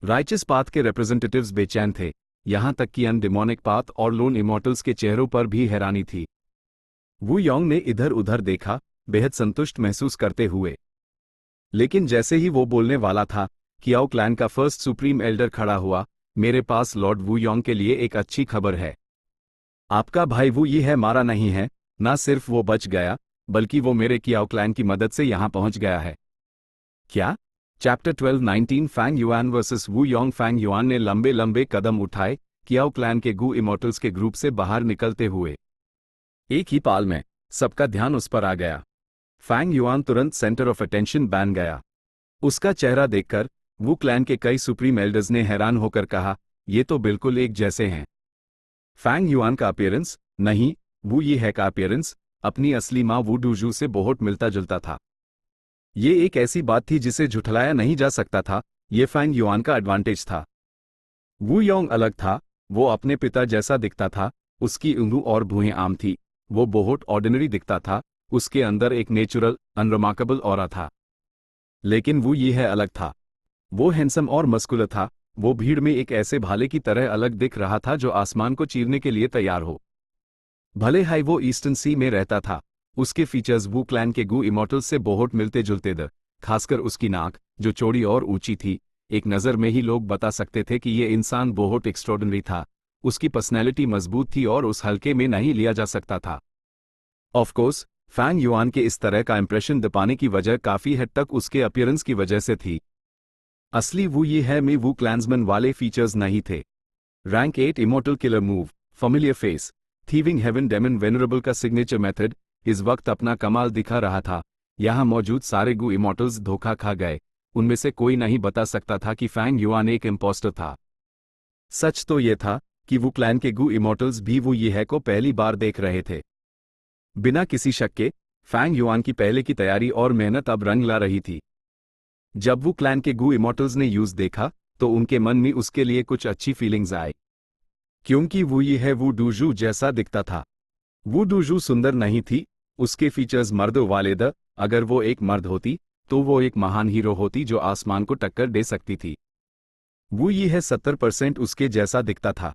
राइचस पाथ के रिप्रेजेंटेटिव्स बेचैन थे, यहां तक कि अनडेमोनिक पाथ और लोन इमॉर्टल्स के चेहरों पर भी हैरानी थी। वू योंग ने इधर उधर देखा, बेहद संतुष्ट महसूस करते हुए। लेकिन जैसे ही वो बोलने वाला था, कियाओ क्लैन का फर्स्ट सुप्रीम एल्डर खड़ा हुआ। मेरे पास लॉर्ड वू योंग के लिए एक अच्छी खबर है। आपका भाई वू ये है मारा नहीं है, ना सिर्फ वो बच गया, बल्कि वो मेरे कियाओ क्लैन की मदद से यहां पहुंच गया है। क्या? चैप्टर 12-19 फैंग युआन वर्सेस वू योंग। फैंग युआन ने लंबे लंबे कदम उठाए, कियाओ क्लैन के गू इमॉर्टल्स के ग्रुप से बाहर निकलते हुए। एक ही पाल में सबका ध्यान उस पर आ गया। फैंग युआन तुरंत सेंटर ऑफ अटेंशन बन गया। उसका चेहरा देखकर वू क्लैन के कई सुप्रीम एल्डर्स ने हैरान होकर कहा, ये तो बिल्कुल एक जैसे हैं। फैंग युआन का अपीयरेंस, नहीं, वू ये है का अपीयरेंस, अपनी असली मां वू डूजू से बहुत मिलता जुलता था। ये एक ऐसी बात थी जिसे झुठलाया नहीं जा सकता था, ये फैंग युआन का एडवांटेज था। वू योंग अलग था, वो अपने पिता जैसा दिखता था, उसकी ऊँगली और भुएं आम थी, वो बहुत ऑर्डिनरी दिखता था, उसके अंदर एक नेचुरल, अनरिमार्केबल ऑरा था। लेकिन वो ये है अलग था। वो हैंडसम और मस्कुलर था, वो भीड़ में एक ऐसे भाले की तरह अलग दिख रहा था जो आसमान को चीरने के लिए तैयार हो। भले हाई वो ईस्टर्न सी में रहता था, उसके फीचर्स वू क्लैन के गू इमॉर्टल्स से बहुत मिलते जुलते थे, खासकर उसकी नाक, जो चौड़ी और ऊंची थी। एक नज़र में ही लोग बता सकते थे कि ये इंसान बहुत एक्स्ट्रॉर्डिनरी था। उसकी पर्सनैलिटी मजबूत थी और उस हल्के में नहीं लिया जा सकता था। ऑफ कोर्स, फैंग युआन के इस तरह का इंप्रेशन दिलाने की वजह काफ़ी हद तक उसके अपीयरेंस की वजह से थी। असली वू ये है में वू क्लैंसमैन वाले फीचर्स नहीं थे। Rank 8 immortal killer move, familiar face, thieving heaven demon venerable का सिग्नेचर मेथड इस वक्त अपना कमाल दिखा रहा था। यहां मौजूद सारे गू इमॉर्टल्स धोखा खा गए, उनमें से कोई नहीं बता सकता था कि फैंग युआन एक इम्पोस्टर था। सच तो यह था कि वू क्लैन के गू इमॉर्टल्स भी वू ये है को पहली बार देख रहे थे। बिना किसी शक के, फैंग युआन की पहले की तैयारी और मेहनत अब रंग ला रही थी। जब वू क्लैन के गू इमॉर्टल्स ने यूज देखा, तो उनके मन में उसके लिए कुछ अच्छी फीलिंग्स आई, क्योंकि वो ये है वू डूजू जैसा दिखता था। वू डूजू सुंदर नहीं थी, उसके फीचर्स मर्दों वाले द, अगर वो एक मर्द होती, तो वो एक महान हीरो होती जो आसमान को टक्कर दे सकती थी। वो ये है 70% उसके जैसा दिखता था।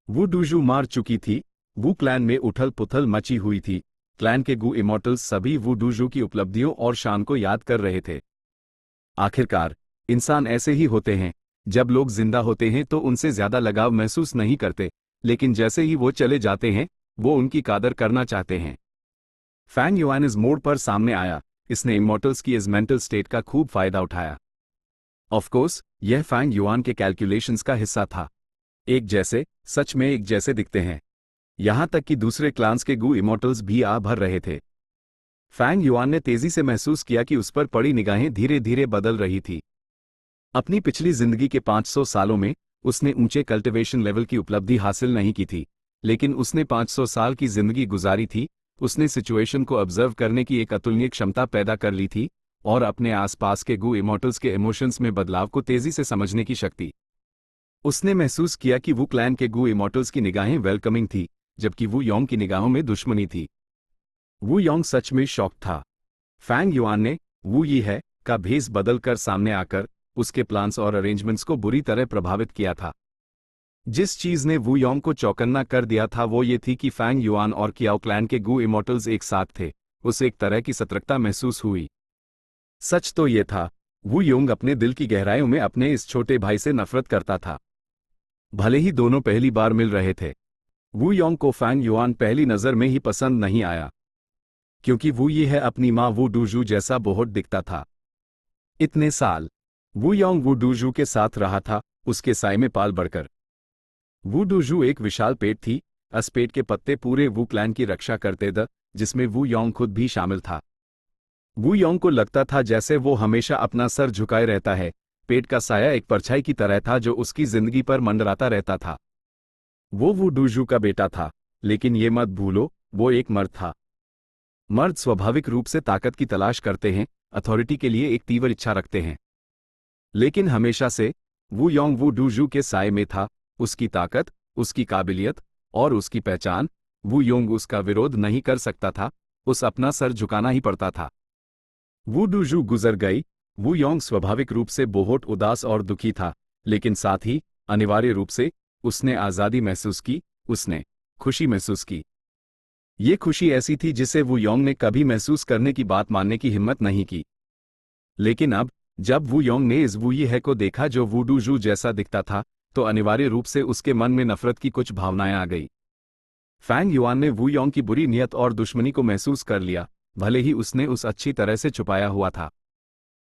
वू डूजू मार चुकी थी, वू क्लैन में उथल पुथल मची हुई थी। क्लैन के गू इमॉर्टल्स सभी वू डूजू की उपलब्धियों और शान को याद कर रहे थे। आखिरकार, इंसान ऐसे ही होते हैं, जब लोग जिंदा होते हैं तो उनसे ज्यादा लगाव महसूस नहीं करते, लेकिन जैसे ही वो चले जाते हैं, वो उनकी कदर करना चाहते हैं। फैंग युआन इस मोड़ पर सामने आया, इसने इमॉर्टल्स की इस मेंटल स्टेट का खूब फायदा उठाया। ऑफ कोर्स, यह फैंग युआन के कैलकुलेशंस का हिस्सा था। एक जैसे, सच में एक जैसे दिखते हैं। यहां तक कि दूसरे क्लान्स के गू इमॉर्टल्स भी आ भर रहे थे। फैंग युआन ने तेजी से महसूस किया कि उस पर पड़ी निगाहें धीरे धीरे बदल रही थी। अपनी पिछली जिंदगी के 500 सालों में उसने ऊंचे कल्टिवेशन लेवल की उपलब्धि हासिल नहीं की थी, लेकिन उसने 500 साल की जिंदगी गुजारी थी। उसने सिचुएशन को ऑब्जर्व करने की एक अतुलनीय क्षमता पैदा कर ली थी, और अपने आसपास के गू इमॉर्टल्स के इमोशंस में बदलाव को तेजी से समझने की शक्ति। उसने महसूस किया कि वू क्लैन के गू इमॉर्टल्स की निगाहें वेलकमिंग थी, जबकि वू योंग की निगाहों में दुश्मनी थी। वू योंग सच में शॉक था। फैंग युआन ने वू ये है का भेस बदलकर सामने आकर उसके प्लान्स और अरेंजमेंट्स को बुरी तरह प्रभावित किया था। जिस चीज ने वू योंग को चौकन्ना कर दिया था वो ये थी कि फैंग युआन और कियाओ क्लैन के गू इमॉर्टल्स एक साथ थे। उसे एक तरह की सतर्कता महसूस हुई। सच तो ये था, वू योंग अपने दिल की गहराइयों में अपने इस छोटे भाई से नफरत करता था। भले ही दोनों पहली बार मिल रहे थे, वू योंग को फैंग युआन पहली नजर में ही पसंद नहीं आया, क्योंकि वू ये है अपनी मां वू डूजू जैसा बहुत दिखता था। इतने साल वू योंग वू डूजू के साथ रहा था, उसके साए में पाल बढ़कर। वू डूजू एक विशाल पेट थी, इस पेट के पत्ते पूरे वू क्लैन की रक्षा करते थे, जिसमें वू योंग खुद भी शामिल था। वू योंग को लगता था जैसे वो हमेशा अपना सर झुकाए रहता है। पेट का साया एक परछाई की तरह था जो उसकी जिंदगी पर मंडराता रहता था। वो वू डूजू का बेटा था, लेकिन ये मत भूलो, वो एक मर्द था। मर्द स्वाभाविक रूप से ताकत की तलाश करते हैं, अथॉरिटी के लिए एक तीव्र इच्छा रखते हैं। लेकिन हमेशा से वू योंग वू डूजू के साए में था, उसकी ताकत, उसकी काबिलियत और उसकी पहचान। वू योंग उसका विरोध नहीं कर सकता था, उस अपना सर झुकाना ही पड़ता था। वू डूजू गुजर गई। वू योंग स्वाभाविक रूप से बहुत उदास और दुखी था, लेकिन साथ ही अनिवार्य रूप से उसने आज़ादी महसूस की, उसने खुशी महसूस की। ये खुशी ऐसी थी जिसे वू योंग ने कभी महसूस करने की बात मानने की हिम्मत नहीं की। लेकिन अब जब वू योंग ने इस वू यीहे को देखा जो वू डूजू जैसा दिखता था, तो अनिवार्य रूप से उसके मन में नफरत की कुछ भावनाएं आ गई। फैंग युआन ने वू योंग की बुरी नीयत और दुश्मनी को महसूस कर लिया, भले ही उसने उस अच्छी तरह से छुपाया हुआ था।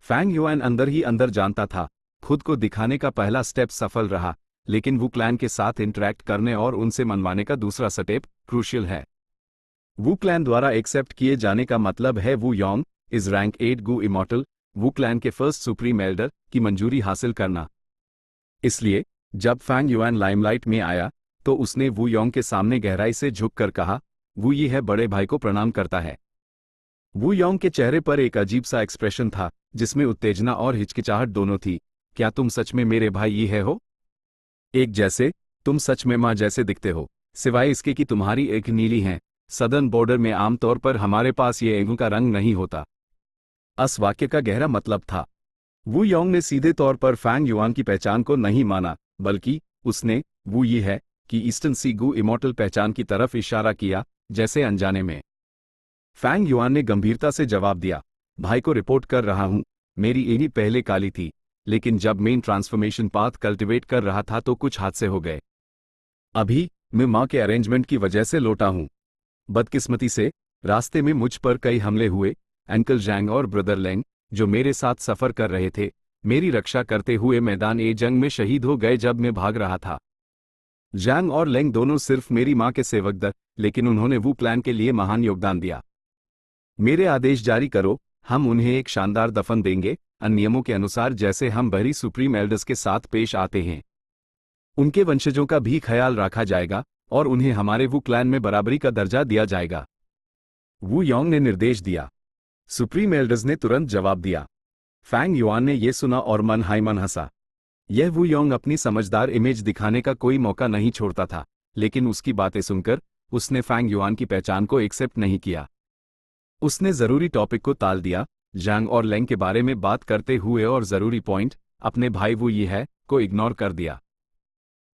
फैंग युआन अंदर ही अंदर जानता था, खुद को दिखाने का पहला स्टेप सफल रहा, लेकिन वू क्लैन के साथ इंटरैक्ट करने और उनसे मनवाने का दूसरा स्टेप क्रूशियल है। वू क्लैन द्वारा एक्सेप्ट किए जाने का मतलब है Wu Yong is rank 8 Gu immortal, Wu clan के फर्स्ट सुप्रीम एल्डर की मंजूरी हासिल करना। इसलिए जब फैंग युआन लाइमलाइट में आया तो उसने वू योंग के सामने गहराई से झुककर कहा, वू यीहे बड़े भाई को प्रणाम करता है। वू योंग के चेहरे पर एक अजीब सा एक्सप्रेशन था, जिसमें उत्तेजना और हिचकिचाहट दोनों थी। क्या तुम सच में मेरे भाई यीहे हो? एक जैसे, तुम सच में मां जैसे दिखते हो, सिवाय इसके कि तुम्हारी एक नीली हैं। सदर्न बॉर्डर में आमतौर पर हमारे पास ये एंगू का रंग नहीं होता। इस वाक्य का गहरा मतलब था। वू योंग ने सीधे तौर पर फैंग युआन की पहचान को नहीं माना, बल्कि उसने वू यीहे की ईस्टर्न सी गू इमॉर्टल पहचान की तरफ इशारा किया, जैसे अनजाने में। फैंग युआन ने गंभीरता से जवाब दिया, भाई को रिपोर्ट कर रहा हूं, मेरी एनी पहले काली थी, लेकिन जब मेन ट्रांसफॉर्मेशन पाथ कल्टिवेट कर रहा था तो कुछ हादसे हो गए। अभी मैं मां के अरेंजमेंट की वजह से लौटा हूं। बदकिस्मती से रास्ते में मुझ पर कई हमले हुए। अंकल जैंग और ब्रदर लेंग, जो मेरे साथ सफर कर रहे थे, मेरी रक्षा करते हुए मैदान ए जंग में शहीद हो गए जब मैं भाग रहा था। जैंग और लेंग दोनों सिर्फ मेरी मां के सेवक थे, लेकिन उन्होंने वू क्लैन के लिए महान योगदान दिया। मेरे आदेश जारी करो, हम उन्हें एक शानदार दफन देंगे, अन्य नियमों के अनुसार जैसे हम बहरी सुप्रीम एल्डर्स के साथ पेश आते हैं। उनके वंशजों का भी ख्याल रखा जाएगा और उन्हें हमारे वू क्लैन में बराबरी का दर्जा दिया जाएगा। वू योंग ने निर्देश दिया। सुप्रीम एल्डर्स ने तुरंत जवाब दिया। फैंग युआन ने यह सुना और मन ही मन हंसा। यह वू योंग अपनी समझदार इमेज दिखाने का कोई मौका नहीं छोड़ता था, लेकिन उसकी बातें सुनकर उसने फैंग युआन की पहचान को एक्सेप्ट नहीं किया। उसने जरूरी टॉपिक को टाल दिया, जैंग और लेंग के बारे में बात करते हुए, और जरूरी पॉइंट, अपने भाई वू यीहे को इग्नोर कर दिया।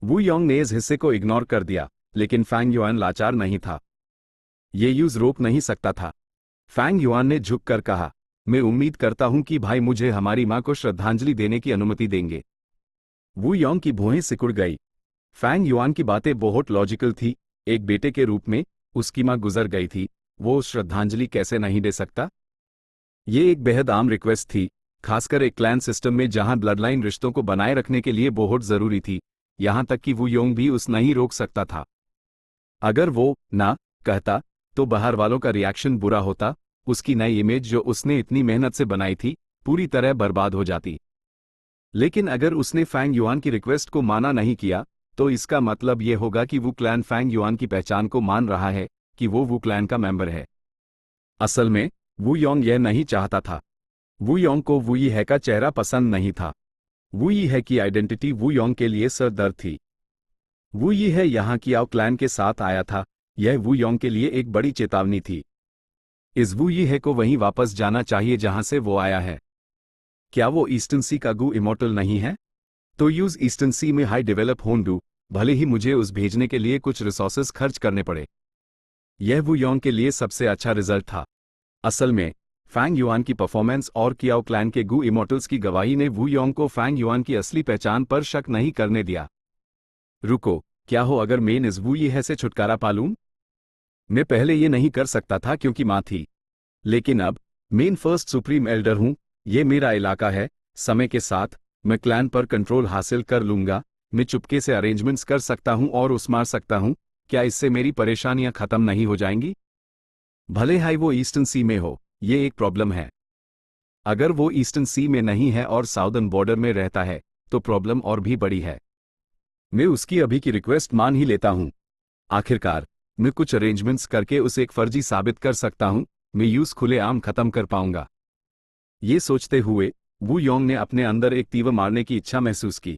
वू योंग ने इस हिस्से को इग्नोर कर दिया, लेकिन फैंग युआन लाचार नहीं था। ये यूज रोक नहीं सकता था। फैंग युआन ने झुककर कहा, मैं उम्मीद करता हूं कि भाई मुझे हमारी मां को श्रद्धांजलि देने की अनुमति देंगे। वू योंग की भौहें सिकुड़ गई। फैंग युआन की बातें बहुत लॉजिकल थी। एक बेटे के रूप में उसकी मां गुजर गई थी, वो श्रद्धांजलि कैसे नहीं दे सकता? ये एक बेहद आम रिक्वेस्ट थी, खासकर एक क्लैन सिस्टम में जहां ब्लडलाइन रिश्तों को बनाए रखने के लिए बहुत जरूरी थी। यहां तक कि वू योंग भी उस नहीं रोक सकता था। अगर वो ना कहता तो बाहर वालों का रिएक्शन बुरा होता, उसकी नई इमेज जो उसने इतनी मेहनत से बनाई थी पूरी तरह बर्बाद हो जाती। लेकिन अगर उसने फैंग युआन की रिक्वेस्ट को माना नहीं किया, तो इसका मतलब यह होगा कि वू क्लैन फैंग युआन की पहचान को मान रहा है कि वो वू क्लैन का मेंबर है। असल में वू योंग यह नहीं चाहता था। वू योंग को वू यीहे का चेहरा पसंद नहीं था। वू यीहे की आइडेंटिटी वू योंग के लिए सरदर्द थी। वू यीहे यहाँ की आओ क्लैन के साथ आया था, यह वू योंग के लिए एक बड़ी चेतावनी थी। इस वू यीहे को वहीं वापस जाना चाहिए जहां से वो आया है। क्या वो ईस्टर्न सी का गू इमॉर्टल नहीं है? तो यूज ईस्टर्न सी में हाई डेवलप होंडू, भले ही मुझे उस भेजने के लिए कुछ रिसोर्सेज खर्च करने पड़े। यह वू योंग के लिए सबसे अच्छा रिजल्ट था। असल में फैंग युआन की परफॉर्मेंस और कियाओ क्लैन के गू इमॉर्टल्स की गवाही ने वू योंग को फैंग युआन की असली पहचान पर शक नहीं करने दिया। रुको, क्या हो अगर मैं इस वू यीहे से छुटकारा पा लूं? मैं पहले ये नहीं कर सकता था क्योंकि मां थी, लेकिन अब मैं फर्स्ट सुप्रीम एल्डर हूं, ये मेरा इलाका है। समय के साथ मैं क्लैन पर कंट्रोल हासिल कर लूंगा। मैं चुपके से अरेंजमेंट्स कर सकता हूं और उस मार सकता हूं। क्या इससे मेरी परेशानियां खत्म नहीं हो जाएंगी? भले ही वो ईस्टर्न सी में हो, ये एक प्रॉब्लम है। अगर वो ईस्टर्न सी में नहीं है और साउदर्न बॉर्डर में रहता है, तो प्रॉब्लम और भी बड़ी है। मैं उसकी अभी की रिक्वेस्ट मान ही लेता हूं। आखिरकार मैं कुछ अरेंजमेंट्स करके उसे एक फर्जी साबित कर सकता हूं। मैं यूज खुलेआम खत्म कर पाऊंगा। ये सोचते हुए वू योंग ने अपने अंदर एक तीव्र मारने की इच्छा महसूस की।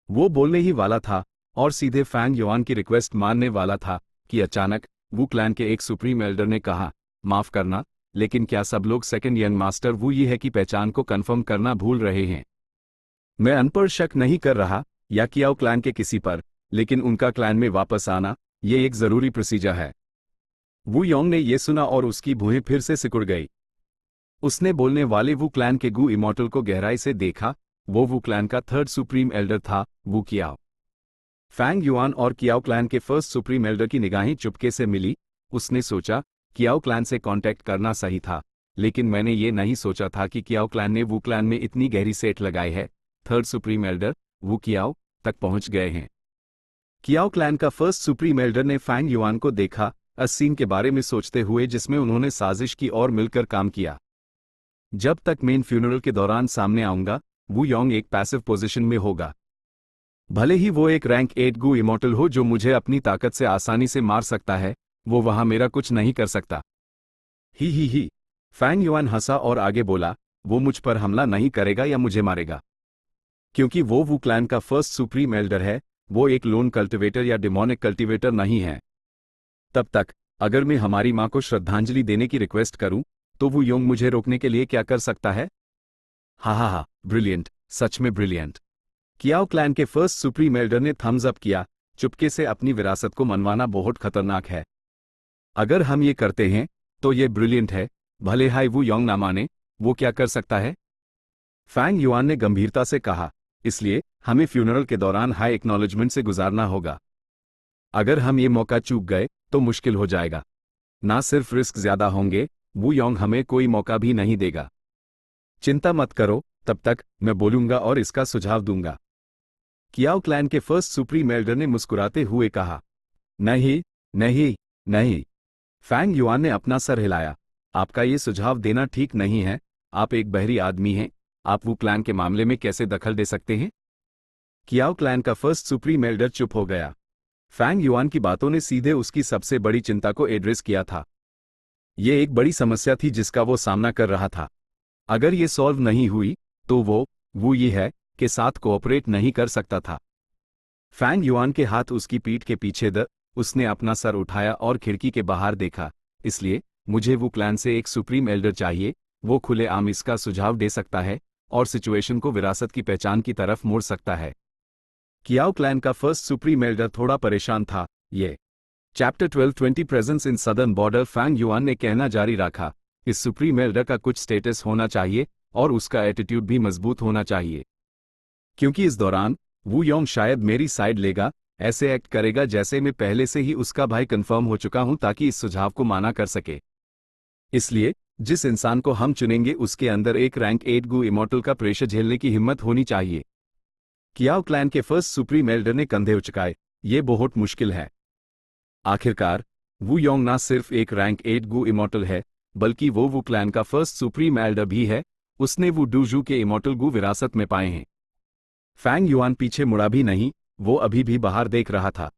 वो बोलने ही वाला था और सीधे फैंग युआन की रिक्वेस्ट मानने वाला था कि अचानक वू क्लैन के एक सुप्रीम एल्डर ने कहा, माफ करना, लेकिन क्या सब लोग सेकंड यंग मास्टर वू ये है की पहचान को कंफर्म करना भूल रहे हैं? मैं अन पर शक नहीं कर रहा या कियाओ क्लैन के किसी पर, लेकिन उनका क्लैन में वापस आना ये एक जरूरी प्रोसीजर है। वू योंग ने यह सुना और उसकी भुएं फिर से सिकुड़ गई। उसने बोलने वाले वू क्लैन के गू इमॉर्टल को गहराई से देखा। वो वू क्लैन का थर्ड सुप्रीम एल्डर था, वू कियाओ। फैंग युआन और कियाओ क्लैन के फर्स्ट सुप्रीम एल्डर की निगाहें चुपके से मिली। उसने सोचा कियाओ क्लैन से कांटेक्ट करना सही था, लेकिन मैंने ये नहीं सोचा था कि कियाओ क्लैन ने वू क्लैन में इतनी गहरी सेठ लगाई है। थर्ड सुप्रीम एल्डर वू कियाओ तक पहुंच गए हैं। कियाओ क्लैन का फर्स्ट सुप्रीम एल्डर ने फैंग युआन को देखा, उस सीन के बारे में सोचते हुए जिसमें उन्होंने साजिश की और मिलकर काम किया। जब तक मेन फ्यूनरल के दौरान सामने आऊंगा, वू योंग एक पैसिव पोजीशन में होगा। भले ही वो एक रैंक 8 गू इमॉर्टल हो जो मुझे अपनी ताकत से आसानी से मार सकता है, वो वहां मेरा कुछ नहीं कर सकता। ही। फैंग युआन हंसा और आगे बोला, वो मुझ पर हमला नहीं करेगा या मुझे मारेगा, क्योंकि वो वू क्लैन का फर्स्ट सुप्रीम एल्डर है। वो एक लोन कल्टिवेटर या डिमोनिक कल्टिवेटर नहीं है। तब तक अगर मैं हमारी मां को श्रद्धांजलि देने की रिक्वेस्ट करूं, तो वू योंग मुझे रोकने के लिए क्या कर सकता है? हा, ब्रिलियंट, सच में ब्रिलियंट। कियाओ क्लैन के फर्स्ट सुप्रीम एल्डर ने थम्स अप किया। चुपके से अपनी विरासत को मनवाना बहुत खतरनाक है। अगर हम ये करते हैं तो ये ब्रिलियंट है, भले हाई वू योंग ना माने। वो क्या कर सकता है? फैंग युआन ने गंभीरता से कहा, इसलिए हमें फ्यूनरल के दौरान हाई एक्नॉलेजमेंट से गुजारना होगा। अगर हम ये मौका चूक गए तो मुश्किल हो जाएगा। ना सिर्फ रिस्क ज्यादा होंगे, वू योंग हमें कोई मौका भी नहीं देगा। चिंता मत करो, तब तक मैं बोलूंगा और इसका सुझाव दूंगा। कियाओ क्लैन के फर्स्ट सुप्रीम एल्डर ने मुस्कुराते हुए कहा, नहीं। फैंग युआन ने अपना सर हिलाया। आपका ये सुझाव देना ठीक नहीं है। आप एक बहरी आदमी हैं, आप वू क्लैन के मामले में कैसे दखल दे सकते हैं? कियाओ क्लैन का फर्स्ट सुप्रीम एल्डर चुप हो गया। फैंग युआन की बातों ने सीधे उसकी सबसे बड़ी चिंता को एड्रेस किया था। ये एक बड़ी समस्या थी जिसका वो सामना कर रहा था। अगर ये सॉल्व नहीं हुई तो वो ये है के साथ कोऑपरेट नहीं कर सकता था। फैंग युआन के हाथ उसकी पीठ के पीछे उसने अपना सर उठाया और खिड़की के बाहर देखा। इसलिए मुझे वू क्लैन से एक सुप्रीम एल्डर चाहिए। वो खुलेआम इसका सुझाव दे सकता है और सिचुएशन को विरासत की पहचान की तरफ मोड़ सकता है। कियाओ क्लैन का फर्स्ट सुप्रीम एल्डर थोड़ा परेशान था। ये chapter 1220 presence in southern border. Fang Yuan ने कहना जारी रखा, इस सुप्रीम एल्डर का कुछ स्टेटस होना चाहिए और उसका एटीट्यूड भी मजबूत होना चाहिए, क्योंकि इस दौरान वू योंग शायद मेरी साइड लेगा, ऐसे एक्ट करेगा जैसे मैं पहले से ही उसका भाई कंफर्म हो चुका हूं ताकि इस सुझाव को माना कर सके। इसलिए जिस इंसान को हम चुनेंगे उसके अंदर एक रैंक 8 गू इमॉर्टल का प्रेशर झेलने की हिम्मत होनी चाहिए। कियाओ क्लैन के फर्स्ट सुप्रीम एल्डर ने कंधे उचकाए। ये बहुत मुश्किल है। आखिरकार वू योंग ना सिर्फ एक रैंक 8 गू इमॉर्टल है, बल्कि वो वू क्लैन का फर्स्ट सुप्रीम एल्डर भी है। उसने वू डूजू के इमॉर्टल गू विरासत में पाए हैं। फैंग युआन पीछे मुड़ा भी नहीं, वो अभी भी बाहर देख रहा था।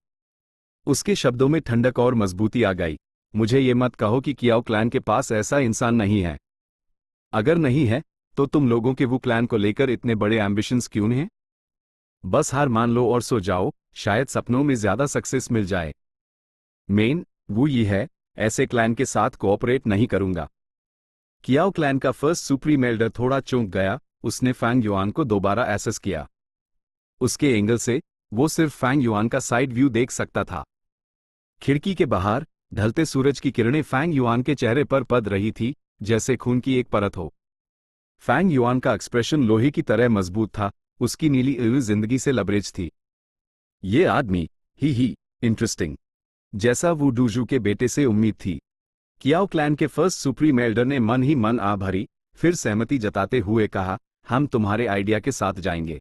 उसके शब्दों में ठंडक और मजबूती आ गई। मुझे ये मत कहो कि कियाओ क्लैन के पास ऐसा इंसान नहीं है। अगर नहीं है तो तुम लोगों के वू क्लैन को लेकर इतने बड़े एम्बिशंस क्यों हैं? बस हार मान लो और सो जाओ, शायद सपनों में ज्यादा सक्सेस मिल जाए। मेन वो ये है, ऐसे क्लैन के साथ कोऑपरेट नहीं करूंगा। कियाओ क्लैन का फर्स्ट सुप्रीम एल्डर थोड़ा चौंक गया। उसने फैंग युआन को दोबारा एसेस किया। उसके एंगल से वो सिर्फ फैंग युआन का साइड व्यू देख सकता था। खिड़की के बाहर ढलते सूरज की किरणें फैंग युआन के चेहरे पर पड़ रही थी, जैसे खून की एक परत हो। फैंग युआन का एक्सप्रेशन लोहे की तरह मजबूत था। उसकी नीली आंखें जिंदगी से लबरेज थी। ये आदमी ही इंटरेस्टिंग, जैसा वू डूजू के बेटे से उम्मीद थी। कियाओ क्लैन के फर्स्ट सुप्रीम एल्डर ने मन ही मन आ भरी, फिर सहमति जताते हुए कहा, हम तुम्हारे आइडिया के साथ जाएंगे।